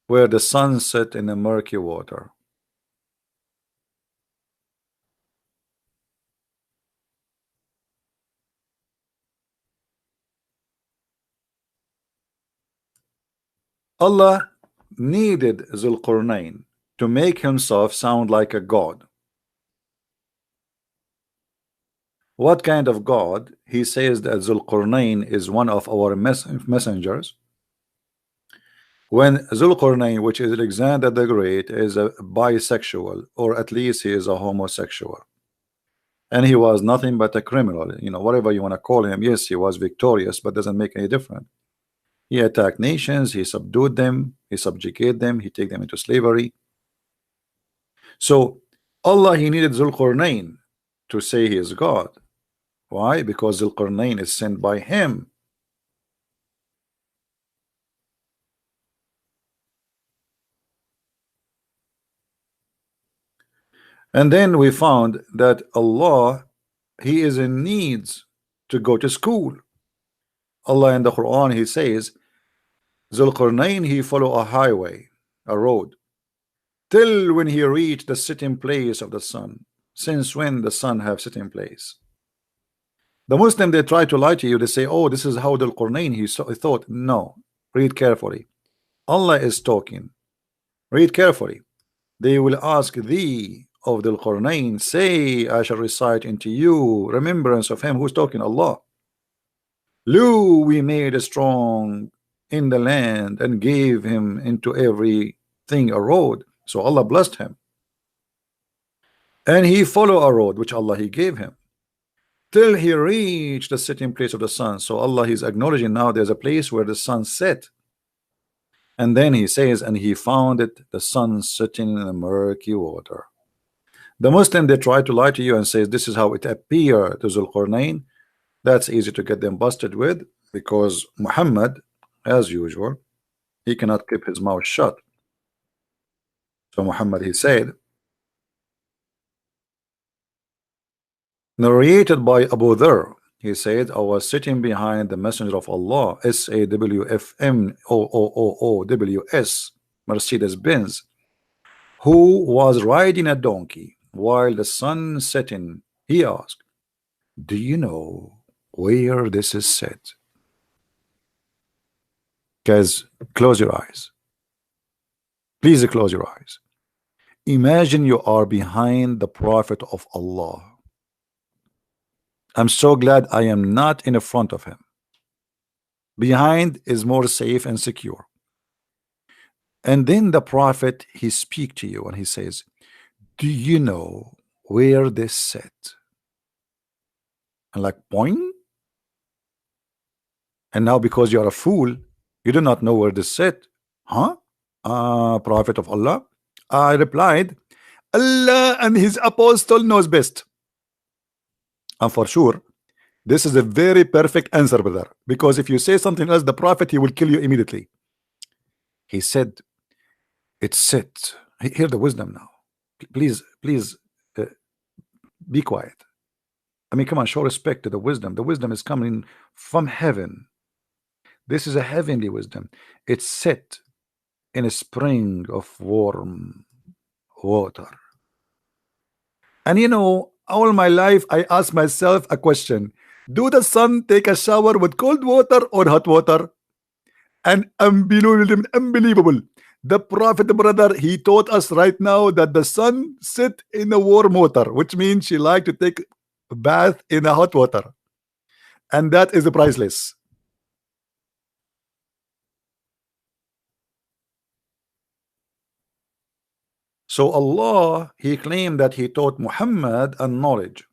where the sun set in the murky water? Allah needed Zulqarnain to make himself sound like a god. What kind of god? He says that Zulqarnain is one of our messengers. When Zulqarnain, which is Alexander the Great, is a bisexual, or at least he is a homosexual, and he was nothing but a criminal, you know, whatever you want to call him. Yes, he was victorious, but doesn't make any difference. He attacked nations, he subdued them, he subjugated them, he take them into slavery. So Allah, he needed Zulqarnain to say he is God. Why? Because Zulqarnain is sent by him. And then we found that Allah, he is in needs to go to school. Allah in the Quran, he says Zulqarnain, he follow a highway, a road, till when he reached the sitting place of the sun. Since when the sun have sitting place? The Muslim, they try to lie to you. They say, oh, this is how Zulqarnain he thought. No, read carefully. Allah is talking. Read carefully. They will ask thee of Zulqarnain, say, I shall recite into you remembrance of him. Who's talking? Allah. Lo, we made a strong in the land and gave him into everything a road. So Allah blessed him, and he followed a road which Allah he gave him till he reached the sitting place of the sun. So Allah is acknowledging now there's a place where the sun set, and then he says, and he found it, the sun sitting in the murky water. The Muslim, they try to lie to you and says this is how it appeared to Zulqarnain. That's easy to get them busted with, because Muhammad, as usual, he cannot keep his mouth shut. So Muhammad, he said, narrated by Abu Dharr, he said, I was sitting behind the messenger of Allah, SAWFMOOOWS, Mercedes-Benz, who was riding a donkey while the sun setting. He asked, do you know where this is set? Guys, close your eyes. Please close your eyes. Imagine you are behind the Prophet of Allah. I'm so glad I am not in the front of him. Behind is more safe and secure. And then the Prophet, he speak to you and he says, do you know where this set? And like, point. And now because you are a fool, you do not know where this set. Huh? Prophet of Allah. I replied, Allah and his apostle knows best. And for sure, this is a very perfect answer, brother, because if you say something else, the Prophet, he will kill you immediately. He said, it's set. Hear the wisdom now. Please be quiet. I mean, come on, show respect to the wisdom. The wisdom is coming from heaven. This is a heavenly wisdom. It's set in a spring of warm water. And you know, all my life I ask myself a question: do the sun take a shower with cold water or hot water? And unbelievable. The Prophet, brother, he taught us right now that the sun sit in a warm water, which means she like to take a bath in a hot water, and that is priceless. So Allah, he claimed that he taught Muhammad a knowledge,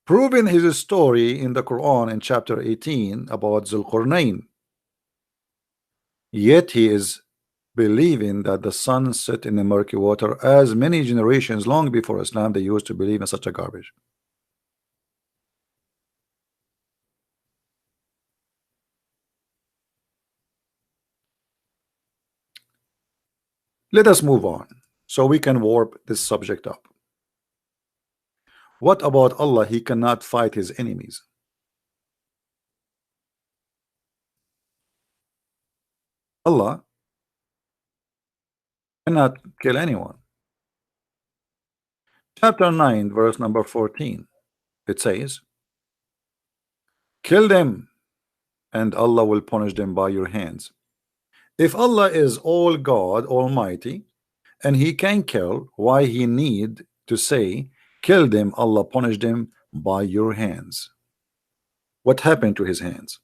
proving his story in the Quran in chapter 18 about Zulqarnain. Yet he is believing that the sun set in the murky water, as many generations long before Islam they used to believe in such a garbage. Let us move on so we can warp this subject up. What about Allah? He cannot fight his enemies. Allah cannot kill anyone. Chapter 9 verse number 14, it says, kill them and Allah will punish them by your hands. If Allah is all God Almighty and he can kill, why he need to say kill them, Allah punish them by your hands? What happened to his hands?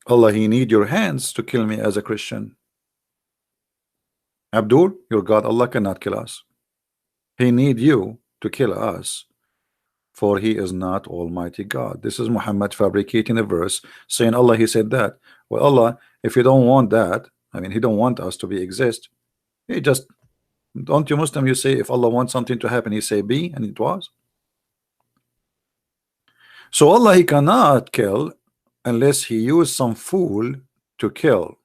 Allah, he need your hands to kill me as a Christian. Abdul, your God Allah cannot kill us. He need you to kill us, for he is not Almighty God. This is Muhammad fabricating a verse saying Allah, he said that. Well, Allah, if you don't want that, I mean, he don't want us to be exist. He just, don't you Muslim, you say if Allah wants something to happen, he say be, and it was. So Allah, he cannot kill unless he used some fool to kill.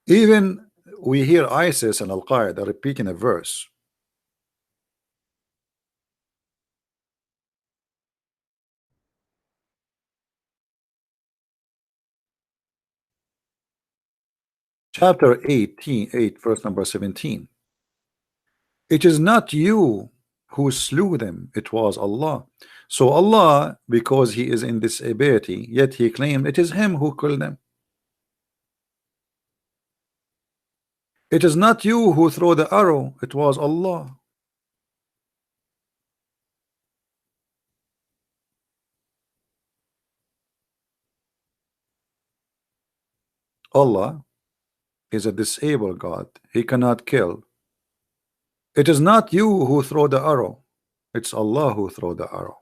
Even we hear ISIS and Al-Qaeda repeating a verse. Chapter 18, verse number 17. It is not you who slew them, it was Allah. So Allah, because he is in this ability, yet he claimed it is him who killed them. It is not you who throw the arrow, it was Allah. Allah is a disabled God. He cannot kill. It is not you who throw the arrow, it's Allah who throw the arrow.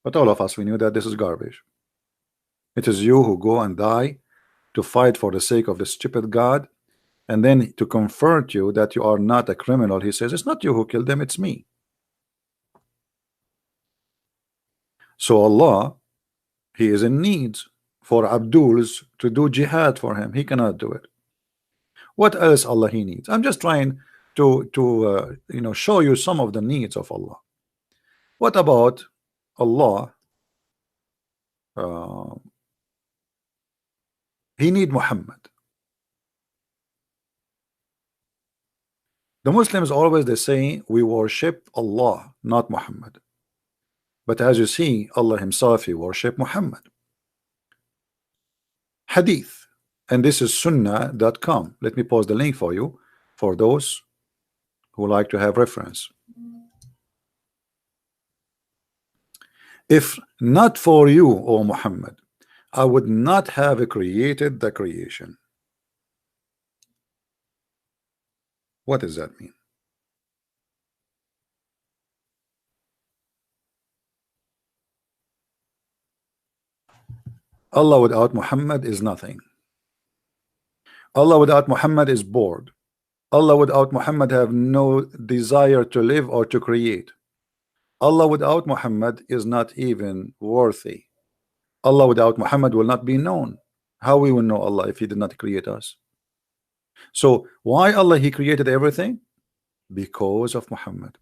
But all of us, we knew that this is garbage. It is you who go and die to fight for the sake of the stupid God, and then to comfort you that you are not a criminal, he says it's not you who killed them, it's me. So Allah, he is in need for Abduls to do jihad for him. He cannot do it. What else Allah he needs? I'm just trying to you know, show you some of the needs of Allah. What about Allah? He need Muhammad. The Muslims always they say we worship Allah, not Muhammad. But as you see, Allah himself, he worship Muhammad. Hadith, and this is sunnah.com. Let me post the link for you, for those who like to have reference. If not for you, O Muhammad, I would not have created the creation. What does that mean? Allah without Muhammad is nothing. Allah without Muhammad is bored. Allah without Muhammad have no desire to live or to create. Allah without Muhammad is not even worthy. Allah without Muhammad will not be known. How we will know Allah if he did not create us? So why Allah he created everything? because of Muhammad.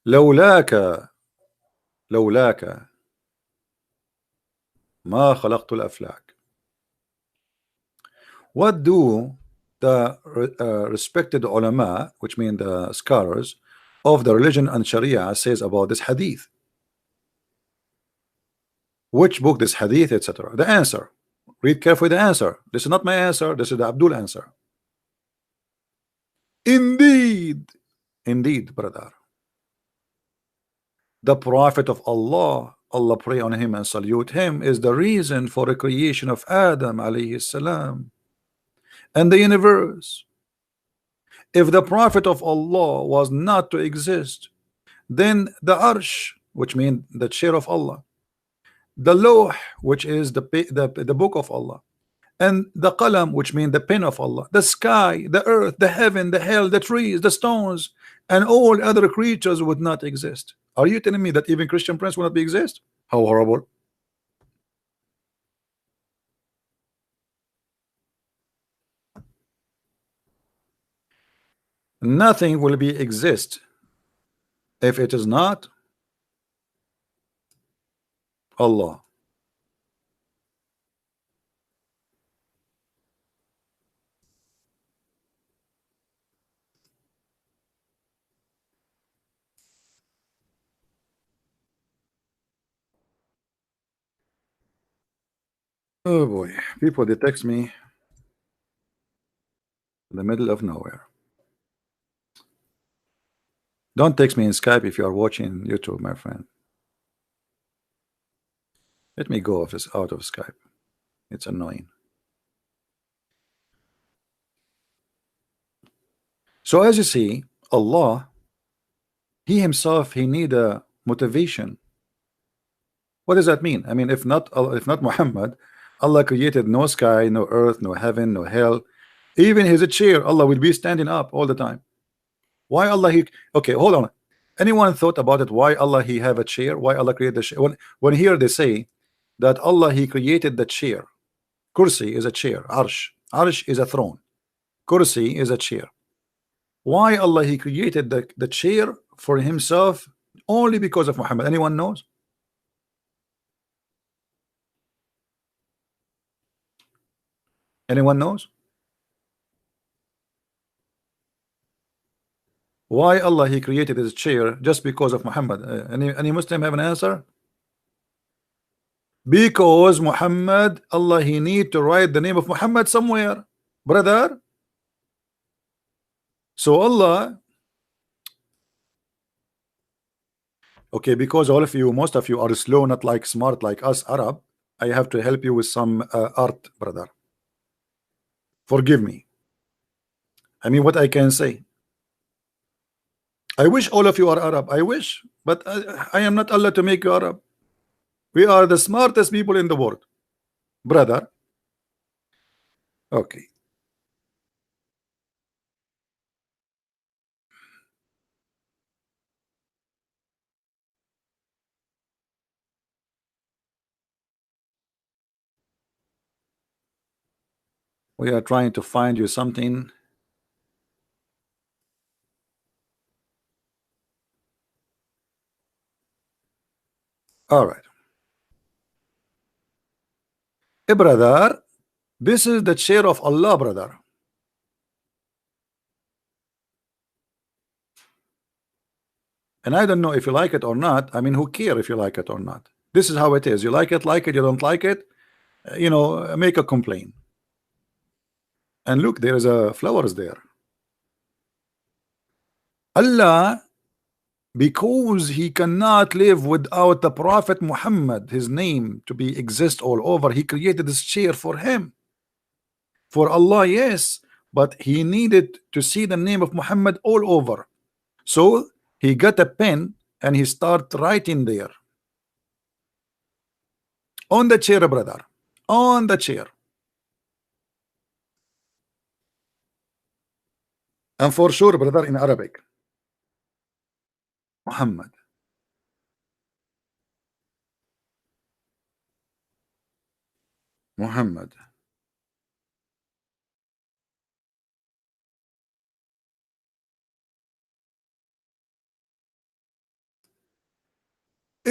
لولاك لولاك ما خلقت الأفلاك. What do the respected ulama, which mean the scholars of the religion and Sharia, says about this hadith? Which book this hadith, etc.? The answer. Read carefully the answer. This is not my answer. This is the Abdul answer. Indeed, brother. The Prophet of Allah, Allah pray on him and salute him, is the reason for the creation of Adam alayhi salam and the universe. If the Prophet of Allah was not to exist, then the Arsh, which means the chair of Allah, the Lawh, which is the book of Allah, and the Qalam, which means the pen of Allah, the sky, the earth, the heaven, the hell, the trees, the stones, and all other creatures would not exist. Are you telling me that even Christian Prince will not be exist? How horrible. Nothing will be exist if it is not Allah. Oh boy, people they text me in the middle of nowhere. Don't text me in Skype if you are watching YouTube, my friend. Let me go off out of Skype. It's annoying. So as you see, Allah, he himself, he need a motivation. What does that mean? I mean, if not Muhammad, Allah created no sky, no earth, no heaven, no hell. Even his chair, Allah will be standing up all the time. Why Allah okay, hold on. Anyone thought about it? Why Allah he have a chair? Why Allah created the chair? When here they say that Allah he created the chair. Kursi is a chair. Arsh is a throne. Kursi is a chair. Why Allah he created the chair for himself only because of Muhammad? Anyone knows? Anyone knows? Why Allah he created his chair just because of Muhammad? Any Muslim have an answer? Because Muhammad, Allah he need to write the name of Muhammad somewhere, brother. So Allah, okay, because all of you, most of you are slow, not like smart like us Arab, I have to help you with some art, brother. Forgive me. I mean, what I can say. I wish all of you are Arab. I wish, but I am not Allah to make you Arab. We are the smartest people in the world, brother. Okay. We are trying to find you something. All right. Hey, brother, this is the chair of Allah, brother. And I don't know if you like it or not. I mean, who care if you like it or not? This is how it is. You like it, you don't like it, you know, make a complaint. And look, there is a flowers there. Allah, because he cannot live without the Prophet Muhammad, his name to be exist all over, he created this chair for him. For Allah, yes, but he needed to see the name of Muhammad all over. So he got a pen and he start writing there. On the chair, brother. On the chair. And for sure, brother, in Arabic. Muhammad. Muhammad.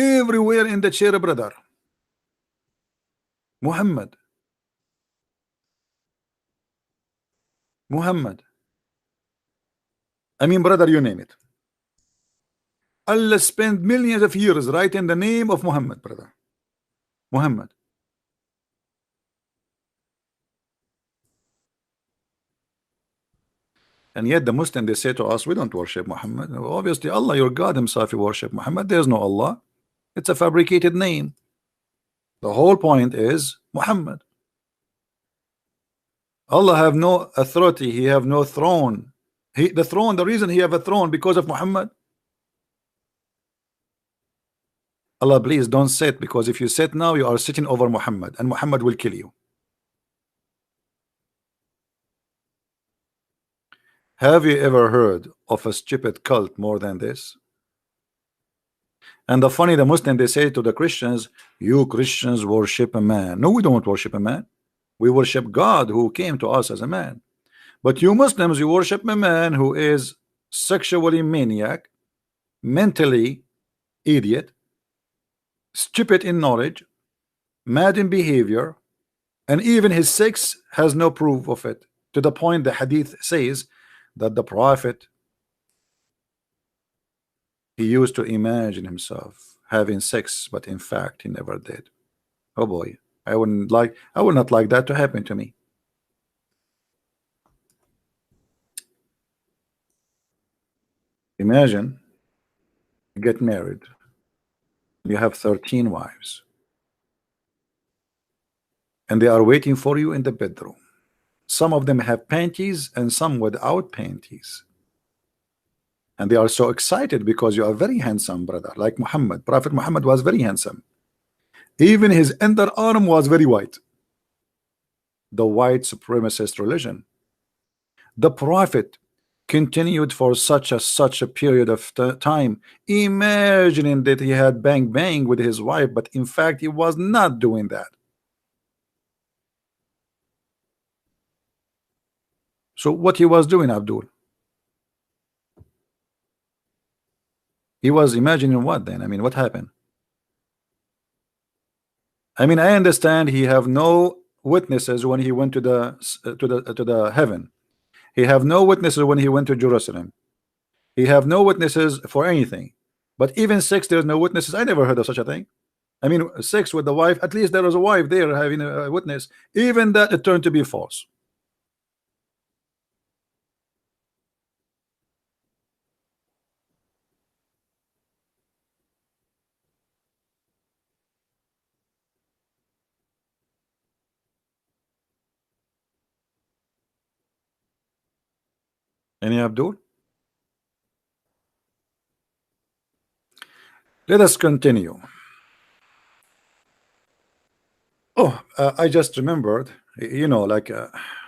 everywhere in the chair, brother. Muhammad. Muhammad. I mean, brother, you name it. Allah spent millions of years writing the name of Muhammad, brother. Muhammad. And yet the Muslim, they say to us, we don't worship Muhammad. Obviously, Allah, your God himself, you worship Muhammad. There's no Allah. It's a fabricated name. The whole point is Muhammad. Allah have no authority. He have no throne. The throne, the reason he have a throne because of Muhammad. Allah, please don't sit, because if you sit now, you are sitting over Muhammad, and Muhammad will kill you. Have you ever heard of a stupid cult more than this? And the funny, the Muslim, they say to the Christians, you Christians worship a man. No, we don't worship a man. We worship God who came to us as a man. But you Muslims, you worship a man who is sexually maniac, mentally idiot, stupid in knowledge, mad in behavior, and even his sex has no proof of it, to the point the hadith says that the prophet, he used to imagine himself having sex, but in fact he never did. Oh boy, I would not like that to happen to me. Imagine you get married, you have 13 wives, and they are waiting for you in the bedroom. Some of them have panties and some without panties, and they are so excited because you are very handsome, brother. Like Muhammad, Prophet Muhammad was very handsome. Even his underarm was very white. The white supremacist religion. The prophet continued for such a period of time, imagining that he had bang with his wife, but in fact he was not doing that. So what he was doing, Abdul? He was imagining what then? I mean, what happened? I mean, I understand he have no witnesses when he went to the heaven. He have no witnesses when he went to Jerusalem. He have no witnesses for anything. But even sex, there's no witnesses. I never heard of such a thing. I mean, sex with the wife, at least there was a wife there having a witness. Even that, it turned to be false. Any Abdul? Let us continue. Oh, I just remembered, you know, like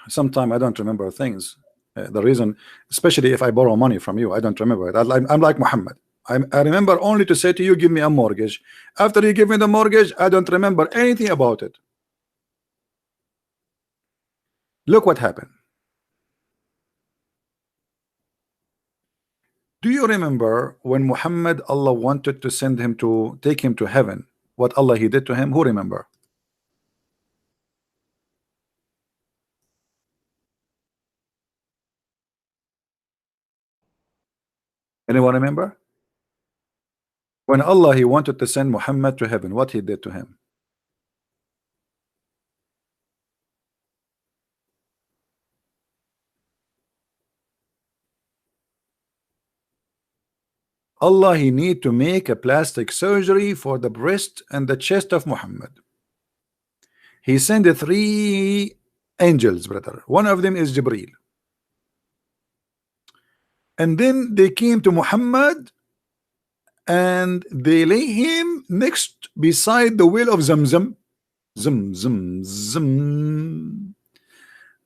sometime I don't remember things. The reason, especially if I borrow money from you, I don't remember it. I'm like Muhammad. I remember only to say to you, give me a mortgage. After you give me the mortgage, I don't remember anything about it. Look what happened. Do you remember when Muhammad, Allah wanted to send him to take him to heaven, what Allah he did to him? Who remember? Anyone remember? When Allah he wanted to send Muhammad to heaven, what he did to him? Allah he need to make a plastic surgery for the breast and the chest of Muhammad. He sent 3 angels, brother. One of them is Jibreel. And then they came to Muhammad and they lay him next beside the well of Zamzam. Zam.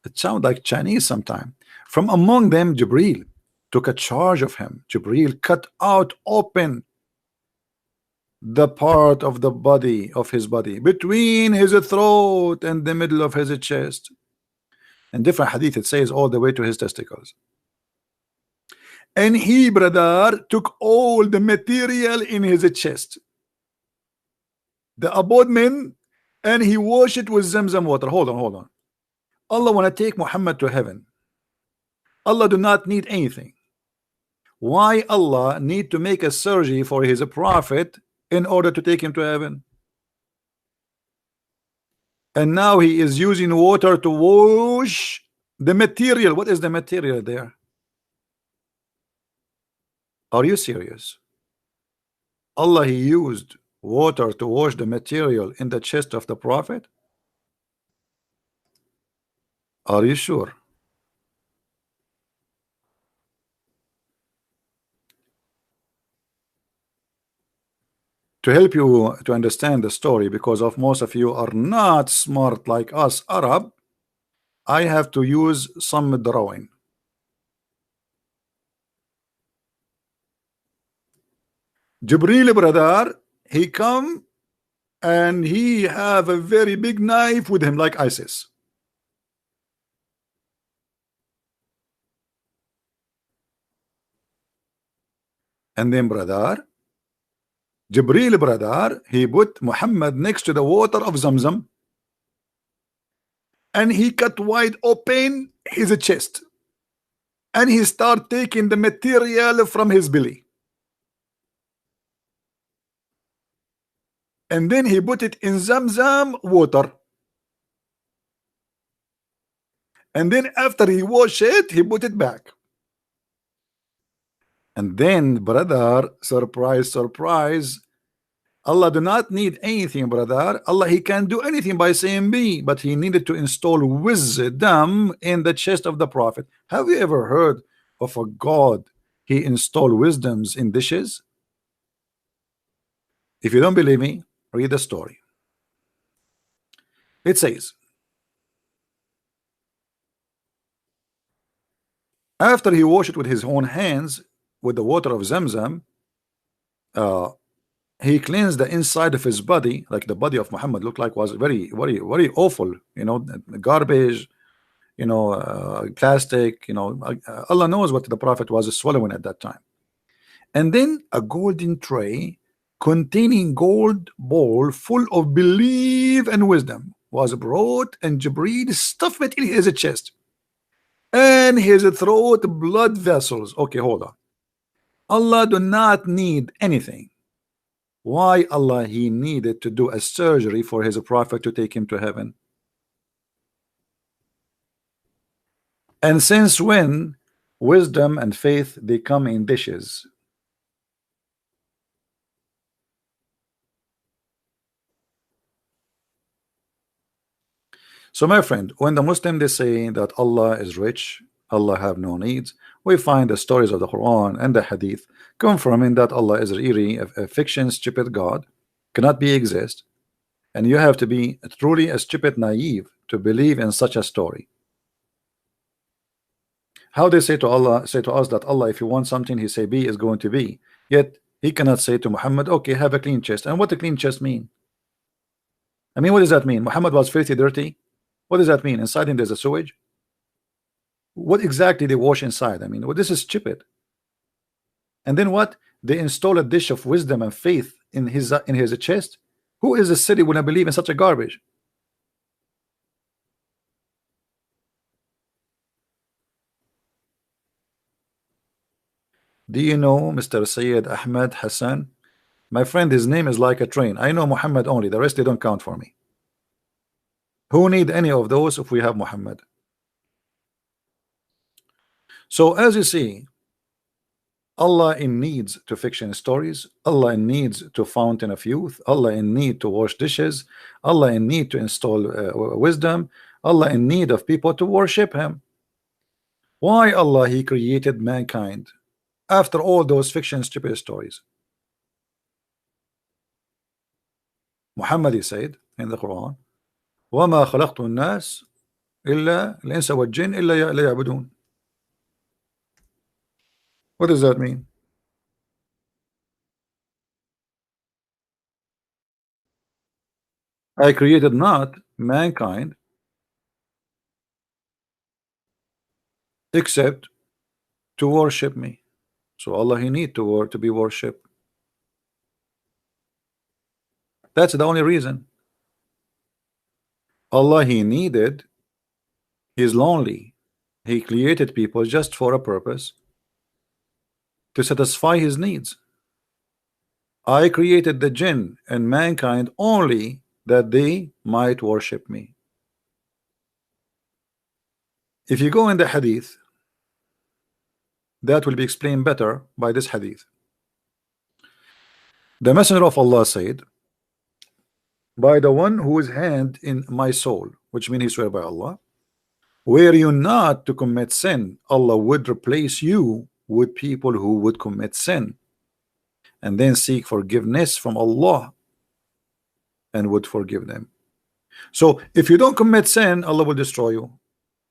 It sounds like Chinese sometime. From among them, Jibreel took a charge of him. Jibreel cut out open the part of the body of his body between his throat and the middle of his chest. In different hadith it says all the way to his testicles. And he, brother, took all the material in his chest. the abode and he washed it with Zamzam water. Hold on, hold on. Allah want to take Muhammad to heaven. Allah do not need anything. Why Allah need to make a surgery for his prophet in order to take him to heaven? And now he is using water to wash the material. What is the material there? Are you serious? Allah, he used water to wash the material in the chest of the prophet? Are you sure? To help you to understand the story, because of most of you are not smart like us Arab, I have to use some drawing. Jibril brother, he come and he have a very big knife with him like ISIS. And then brother, Jibril brother, he put Muhammad next to the water of Zamzam and he cut wide open his chest and he start taking the material from his belly. And then he put it in Zamzam water. And then after he wash it, he put it back. And then brother, surprise, surprise, Allah do not need anything, brother. Allah, he can do anything by saying be, but he needed to install wisdom in the chest of the prophet. Have you ever heard of a God he installed wisdoms in dishes? If you don't believe me, read the story. It says, after he washed it with his own hands with the water of Zamzam, he cleansed the inside of his body, like the body of Muhammad looked like was very, very, very awful, you know, garbage, you know, plastic, you know, Allah knows what the prophet was swallowing at that time. And then a golden tray containing gold bowl full of belief and wisdom was brought, and Jibreel stuffed it in his chest and his throat blood vessels. Okay, hold on. Allah do not need anything. Why Allah he needed to do a surgery for his prophet to take him to heaven? And since when wisdom and faith they come in dishes? So my friend, when the Muslim they say that Allah is rich, Allah have no needs, we find the stories of the Quran and the Hadith confirming that Allah is really a fiction, stupid God, cannot be exist, and you have to be truly a stupid naive to believe in such a story. How they say to Allah, say to us that Allah, if you want something, he say be is going to be, yet he cannot say to Muhammad, okay, have a clean chest. And what a clean chest mean? I mean, what does that mean? Muhammad was filthy, dirty. What does that mean? Inside him there's a sewage. What exactly they wash inside? I mean, well, this is stupid. And then what? They install a dish of wisdom and faith in his chest. Who is the city when I believe in such a garbage? Do you know Mr. Sayyid Ahmed Hassan? My friend, his name is like a train. I know Muhammad only. The rest they don't count for me. Who need any of those if we have Muhammad? So as you see, Allah in needs to fiction stories, Allah in needs to fountain of youth, Allah in need to wash dishes, Allah in need to install wisdom, Allah in need of people to worship him. Why Allah he created mankind after all those fiction stupid stories? Muhammad he said in the Quran, وَمَا خَلَقْتُ النَّاسِ إِلَّا الْإِنسَ وَالْجِنَّ إِلَّا لِيَعْبُدُونَ. What does that mean? I created not mankind except to worship me. So Allah he need to be worshipped. That's the only reason. Allah, He needed, He's lonely. He created people just for a purpose, to satisfy His needs. I created the jinn and mankind only that they might worship me. If you go in the hadith, that will be explained better by this hadith. The Messenger of Allah said, by the one whose hand in my soul, which means he swear by Allah, were you not to commit sin, Allah would replace you with people who would commit sin and then seek forgiveness from Allah and would forgive them. So if you don't commit sin, Allah will destroy you.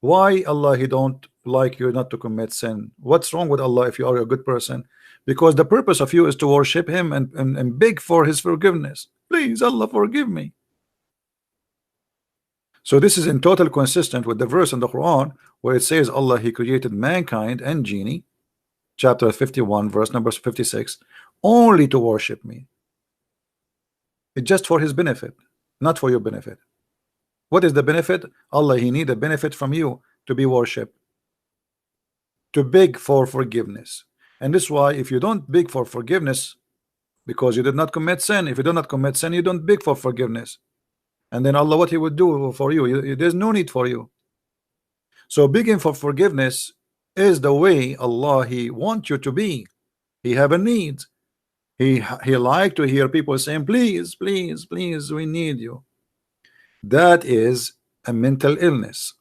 Why Allah He don't like you not to commit sin? What's wrong with Allah if you are a good person? Because the purpose of you is to worship Him and beg for His forgiveness. Please, Allah, forgive me. So this is in total consistent with the verse in the Quran where it says Allah He created mankind and genie, chapter 51 verse number 56, only to worship me. It's just for His benefit, not for your benefit. What is the benefit? Allah He need a benefit from you to be worshipped, to beg for forgiveness. And this is why if you don't beg for forgiveness because you did not commit sin, if you do not commit sin, you don't beg for forgiveness. And then Allah, what He would do for you, there's no need for you. So begging for forgiveness is the way Allah He wants you to be. He have a need. He like to hear people saying, please, please, please, we need you. That is a mental illness.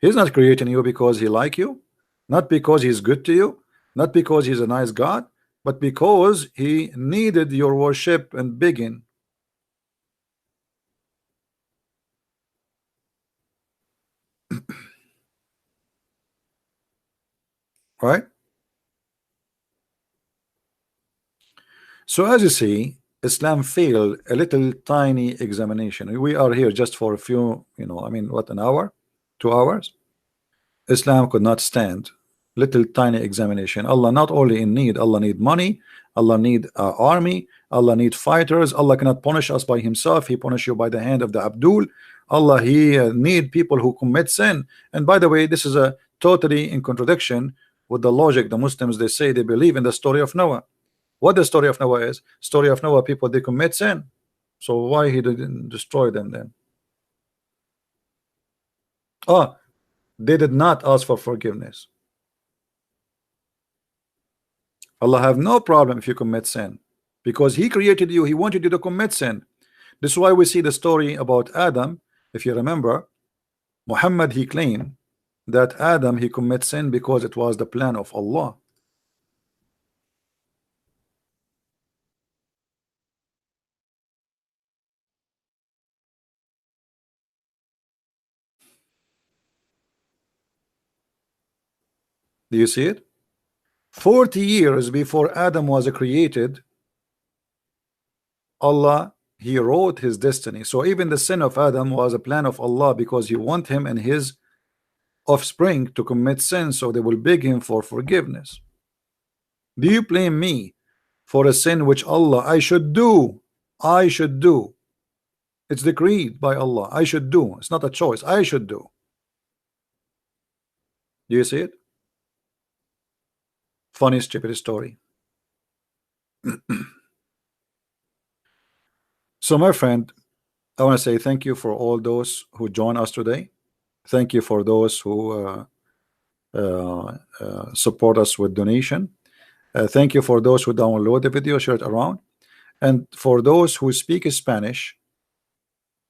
He's not creating you because He like you, not because He's good to you, not because He's a nice God, but because He needed your worship and begging. Right? So as you see, Islam failed a little tiny examination. We are here just for a few, I mean, what, an hour, 2 hours? Islam could not stand little tiny examination. Allah not only in need, Allah need money, Allah need army, Allah need fighters. Allah cannot punish us by Himself. He punish you by the hand of the Abdul. Allah He need people who commit sin. And by the way, this is a totally in contradiction with the logic. The Muslims, they say they believe in the story of Noah. What the story of Noah is? Story of Noah, people they commit sin. So why He didn't destroy them then? Oh, they did not ask for forgiveness. Allah have no problem if you commit sin, because He created you. He wanted you to commit sin. This is why we see the story about Adam. If you remember, Muhammad, he claimed that Adam, he commit sin because it was the plan of Allah. Do you see it? 40 years before Adam was created, Allah He wrote his destiny. So even the sin of Adam was a plan of Allah, because He want him and his offspring to commit sin, so they will beg Him for forgiveness. Do you blame me for a sin which Allah I should do? I should do. It's decreed by Allah. I should do. It's not a choice. I should do. Do you see it? Funny, stupid story. So my friend, I want to say thank you for all those who joined us today. Thank you for those who support us with donation. Thank you for those who download the video, share it around. And for those who speak Spanish,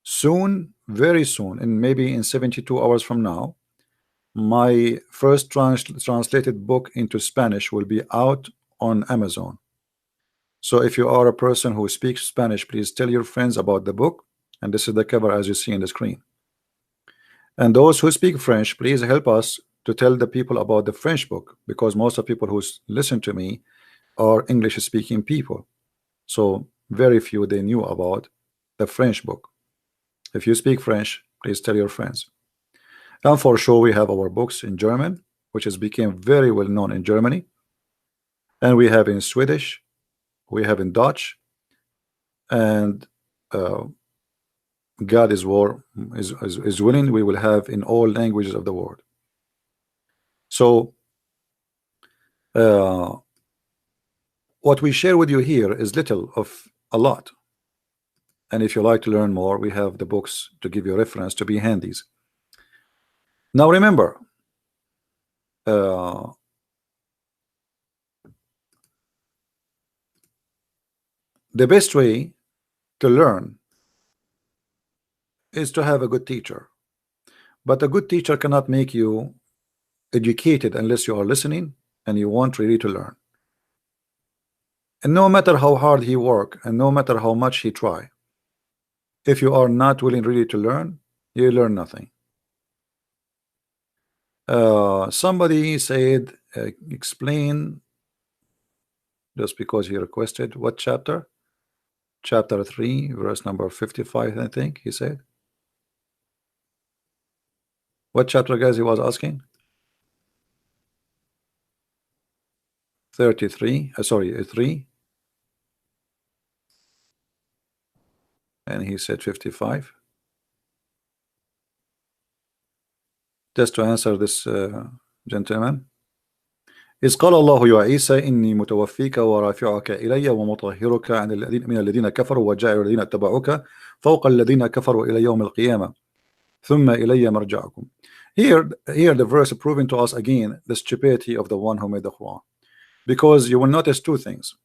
soon, very soon, and maybe in 72 hours from now, my first translated book into Spanish will be out on Amazon. So if you are a person who speaks Spanish, please tell your friends about the book. And this is the cover as you see on the screen. And those who speak French, please help us to tell the people about the French book, because most of the people who listen to me are English speaking people. So very few they knew about the French book. If you speak French, please tell your friends. And for sure we have our books in German, which has become very well known in Germany, and we have in Swedish, we have in Dutch, and God is willing, we will have in all languages of the world. So what we share with you here is little of a lot, and if you like to learn more, we have the books to give you a reference to be handies. Now remember, the best way to learn is to have a good teacher, but a good teacher cannot make you educated unless you are listening and you want really to learn. And no matter how hard he work and no matter how much he try, if you are not willing really to learn, you learn nothing. Somebody said explain, just because he requested, what chapter? Chapter 3 verse number 55, I think he said. What chapter, guys, he was asking? 33, sorry, 3, and he said 55. Just to answer this gentleman, إذ قال الله يا عيسى إني متوفيك ورافعك إلي ومطهرك من الذين كفروا وجاعل الذين اتبعوك فوق الذين كفروا إلى يوم القيامة ثم إلي مرجعكم. Here the verse proving to us again the stupidity of the one who made the Quran, because you will notice two things.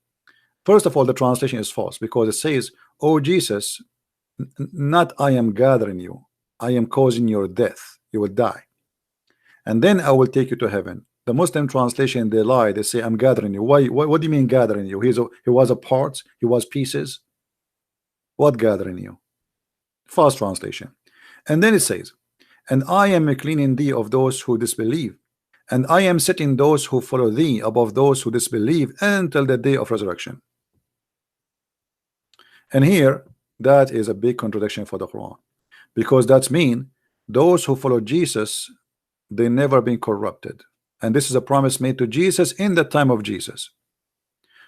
First of all, the translation is false, because it says, "Oh Jesus, not I am gathering you, I am causing your death, you will die, and then I will take you to heaven." The Muslim translation, they lie, they say, "I'm gathering you." Why? What do you mean gathering you? He was a parts, he was pieces. What gathering you? False translation. And then it says, "And I am cleaning thee of those who disbelieve, and I am setting those who follow thee above those who disbelieve until the day of resurrection." And here, that is a big contradiction for the Quran, because that's mean those who follow Jesus, they never been corrupted, and this is a promise made to Jesus in the time of Jesus.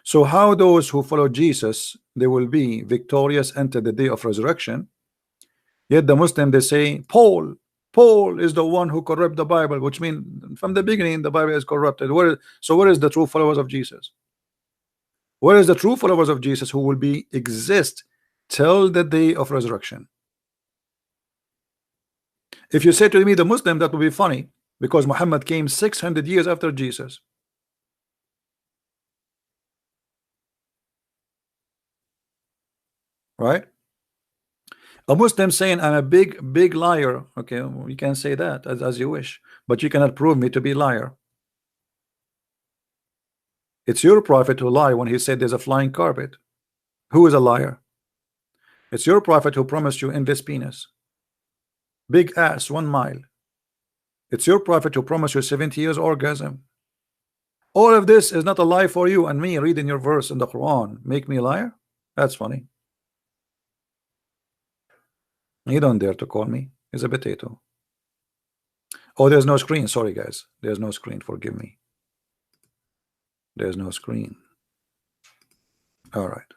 So how those who follow Jesus, they will be victorious until the day of resurrection, yet the Muslim, they say Paul is the one who corrupt the Bible, which means from the beginning the Bible is corrupted. So where is the true followers of Jesus? Where is the true followers of Jesus who will be exist till the day of resurrection? If you say to me the Muslim, that will be funny, because Muhammad came 600 years after Jesus. Right? A Muslim saying I'm a big liar. Okay, well, you can say that as you wish, but you cannot prove me to be a liar. It's your prophet who lied when he said there's a flying carpet. Who is a liar? It's your prophet who promised you endless penis, big ass 1 mile. It's your prophet who promised you 70 years orgasm. All of this is not a lie for you and me reading your verse in the Quran. Make me a liar? That's funny. You don't dare to call me. He's a potato. Oh, there's no screen. Sorry, guys. There's no screen. Forgive me. There's no screen. All right.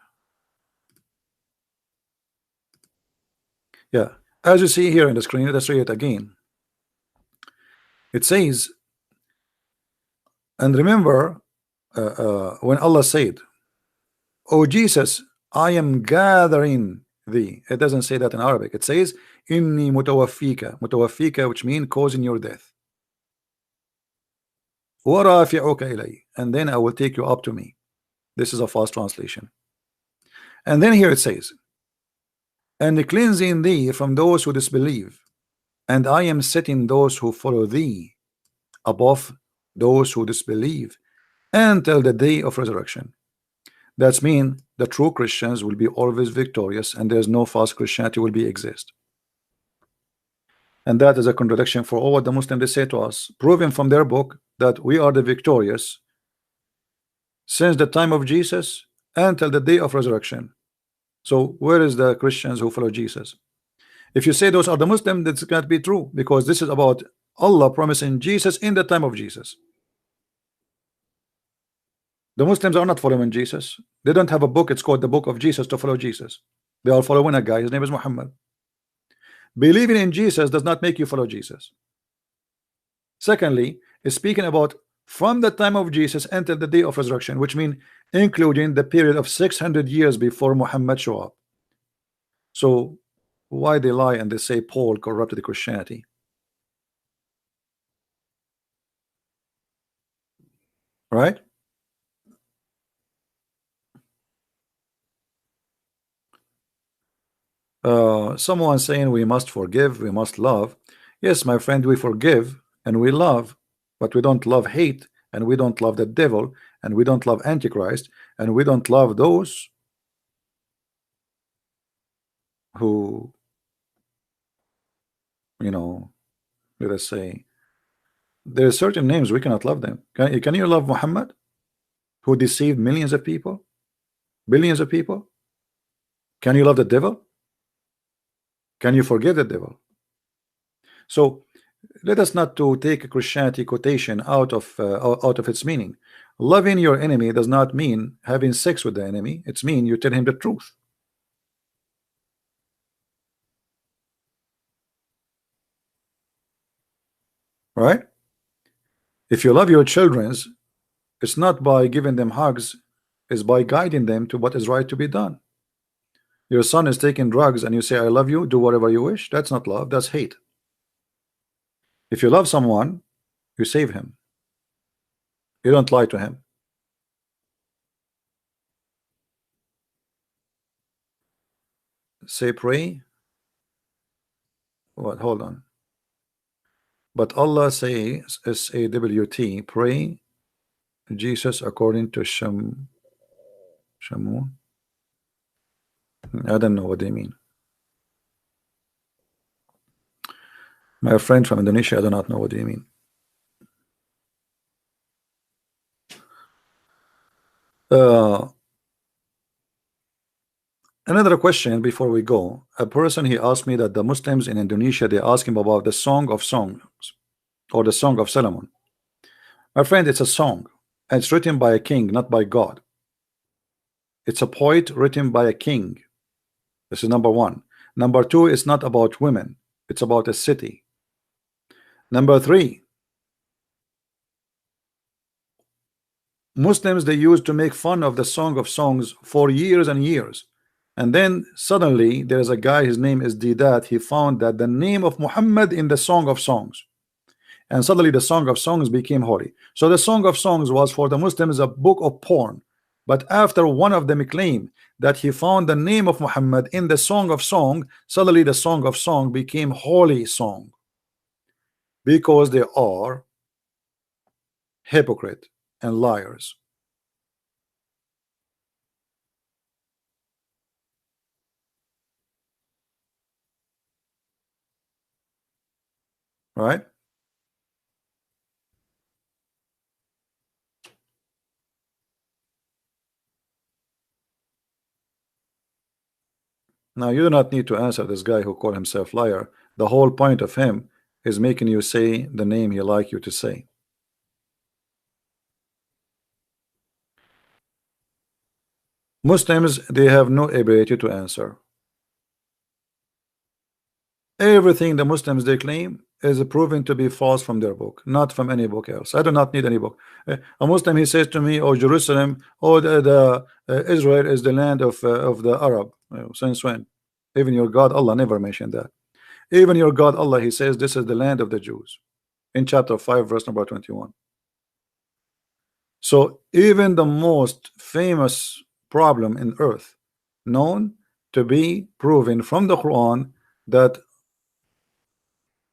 Yeah. As you see here in the screen, let's read it again. It says, and remember when Allah said, "Oh Jesus, I am gathering thee." It doesn't say that in Arabic. It says inni mutawaffika, which means causing your death. Warafi'uka ilay, and then I will take you up to me. This is a false translation. And then here it says, and cleansing thee from those who disbelieve, and I am setting those who follow thee above those who disbelieve until the day of resurrection. That's mean the true Christians will be always victorious, and there's no false Christianity will be exist. And that is a contradiction for all what the Muslims they say to us, proving from their book that we are the victorious since the time of Jesus until the day of resurrection. So where is the Christians who follow Jesus? If you say those are the Muslims, that's can't be true, because this is about Allah promising Jesus in the time of Jesus. The Muslims are not following Jesus. They don't have a book. It's called the Book of Jesus to follow Jesus. They are following a guy. His name is Muhammad. Believing in Jesus does not make you follow Jesus. Secondly, is speaking about from the time of Jesus until the day of resurrection, which means including the period of 600 years before Muhammad show up. So why they lie and they say Paul corrupted Christianity? Right? Someone saying we must forgive, we must love. Yes, my friend, we forgive and we love, but we don't love hate, and we don't love the devil, and we don't love Antichrist, and we don't love those who, you know, let us say, there are certain names we cannot love them. Can you love Muhammad, who deceived millions of people, billions of people? Can you love the devil? Can you forgive the devil? So let us not to take Christianity quotation out of its meaning. Loving your enemy does not mean having sex with the enemy. It's mean you tell him the truth. Right? If you love your children, it's not by giving them hugs, it's by guiding them to what is right to be done. Your son is taking drugs and you say I love you, do whatever you wish. That's not love, that's hate. If you love someone, you save him. You don't lie to him. Say pray. What? Hold on. But Allah says SAWT, pray Jesus according to Shamun. I don't know what they mean. My friend from Indonesia, I do not know what they mean. Another question before we go. A person, he asked me that the Muslims in Indonesia, they ask him about the Song of Songs or the Song of Solomon. My friend, it's a song. It's written by a king, not by God. It's a poet written by a king. This is number one. Number two, it's not about women. It's about a city. Number three, Muslims, they used to make fun of the Song of Songs for years and years. And then suddenly there's a guy, his name is Didat. He found that the name of Muhammad in the Song of Songs. And suddenly the Song of Songs became holy. So the Song of Songs was for the Muslims a book of porn. But after one of them claimed that he found the name of Muhammad in the Song of Song, suddenly the Song of Song became holy song. Because they are hypocrite and liars. Right? Now you do not need to answer this guy who called himself liar. The whole point of him is making you say the name he like you to say. Muslims, they have no ability to answer. Everything the Muslims they claim is proven to be false from their book, not from any book else. I do not need any book. A Muslim, he says to me, "Oh, Jerusalem, oh, Israel is the land of the Arab." Since when? Even your God Allah never mentioned that. Even your God Allah, he says this is the land of the Jews in chapter 5 verse number 21. So even the most famous problem in earth known to be proven from the Quran that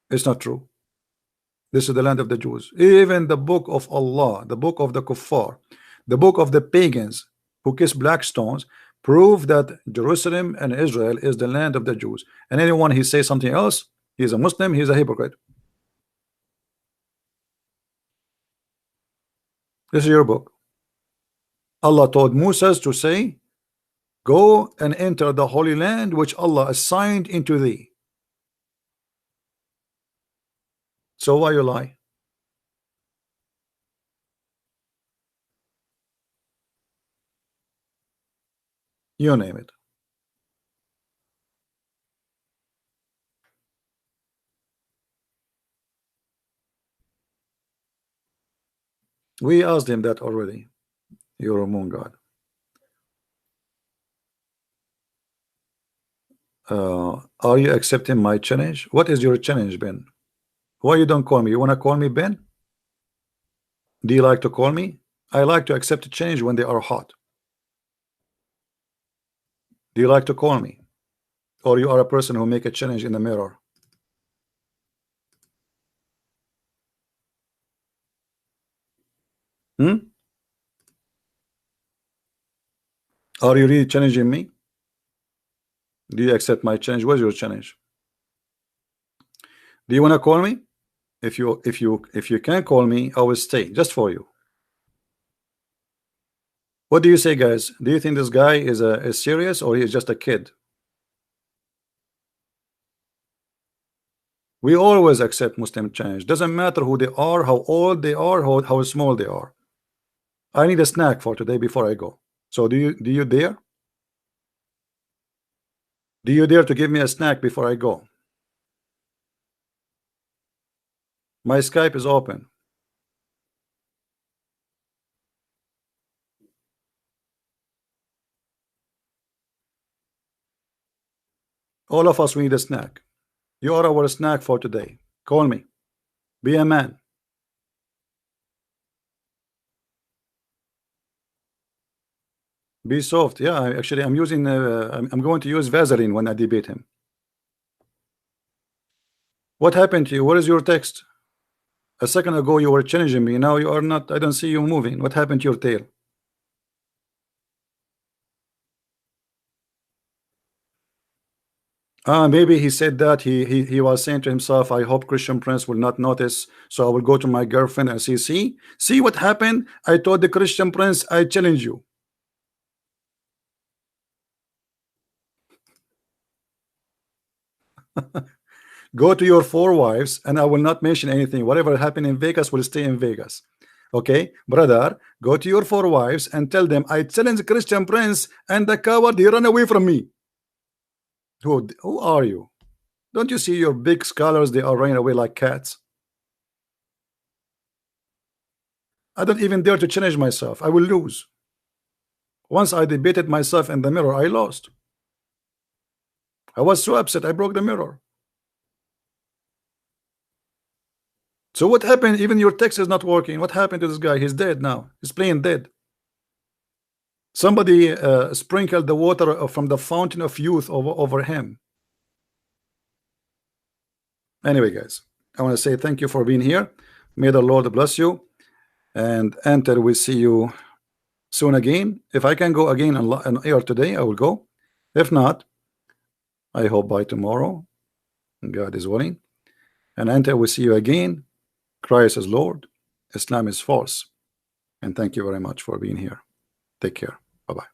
it's not true. This is the land of the Jews. Even the book of Allah, the book of the kuffar, the book of the pagans who kiss black stones, prove that Jerusalem and Israel is the land of the Jews. And anyone he says something else, he's a Muslim, he's a hypocrite. This is your book. Allah told Moses to say, go and enter the holy land which Allah assigned into thee. So why you lie? You name it. We asked him that already. You're a moon god. Are you accepting my challenge? What is your challenge, Ben? Why you don't call me? You want to call me Ben? Do you like to call me? I like to accept a change when they are hot. Do you like to call me? Or you are a person who make a challenge in the mirror? Are you really challenging me? Do you accept my challenge? What's your challenge? Do you want to call me? If you can call me, I will stay just for you. What do you say, guys? Do you think this guy is serious, or he is just a kid? We always accept Muslim challenge. Doesn't matter who they are, how old they are, how small they are. I need a snack for today before I go. So do you dare? Do you dare to give me a snack before I go? My Skype is open. All of us, we need a snack. You are our snack for today. Call me. Be a man. Be soft. Yeah, actually, I'm using. I'm going to use Vaseline when I debate him. What happened to you? Where is your text? A second ago you were challenging me. Now you are not. I don't see you moving. What happened to your tail? Maybe he said that he was saying to himself, I hope Christian Prince will not notice, so I will go to my girlfriend and see what happened. I told the Christian Prince I challenge you. Go to your 4 wives and I will not mention anything. Whatever happened in Vegas will stay in Vegas. Okay, brother, go to your 4 wives and tell them I challenge Christian Prince, and the coward he ran away from me. Who are you? Don't you see your big scholars? They are running away like cats. I don't even dare to challenge myself. I will lose. Once I debated myself in the mirror, I lost. I was so upset I broke the mirror. So what happened? Even your text is not working. What happened to this guy? He's dead now. He's playing dead. Somebody sprinkled the water from the fountain of youth over him. Anyway, guys, I want to say thank you for being here. May the Lord bless you. And until we see you soon again. If I can go again on air today, I will go. If not, I hope by tomorrow, God is willing. And until we see you again, Christ is Lord, Islam is false. And thank you very much for being here. Take care. Bye-bye.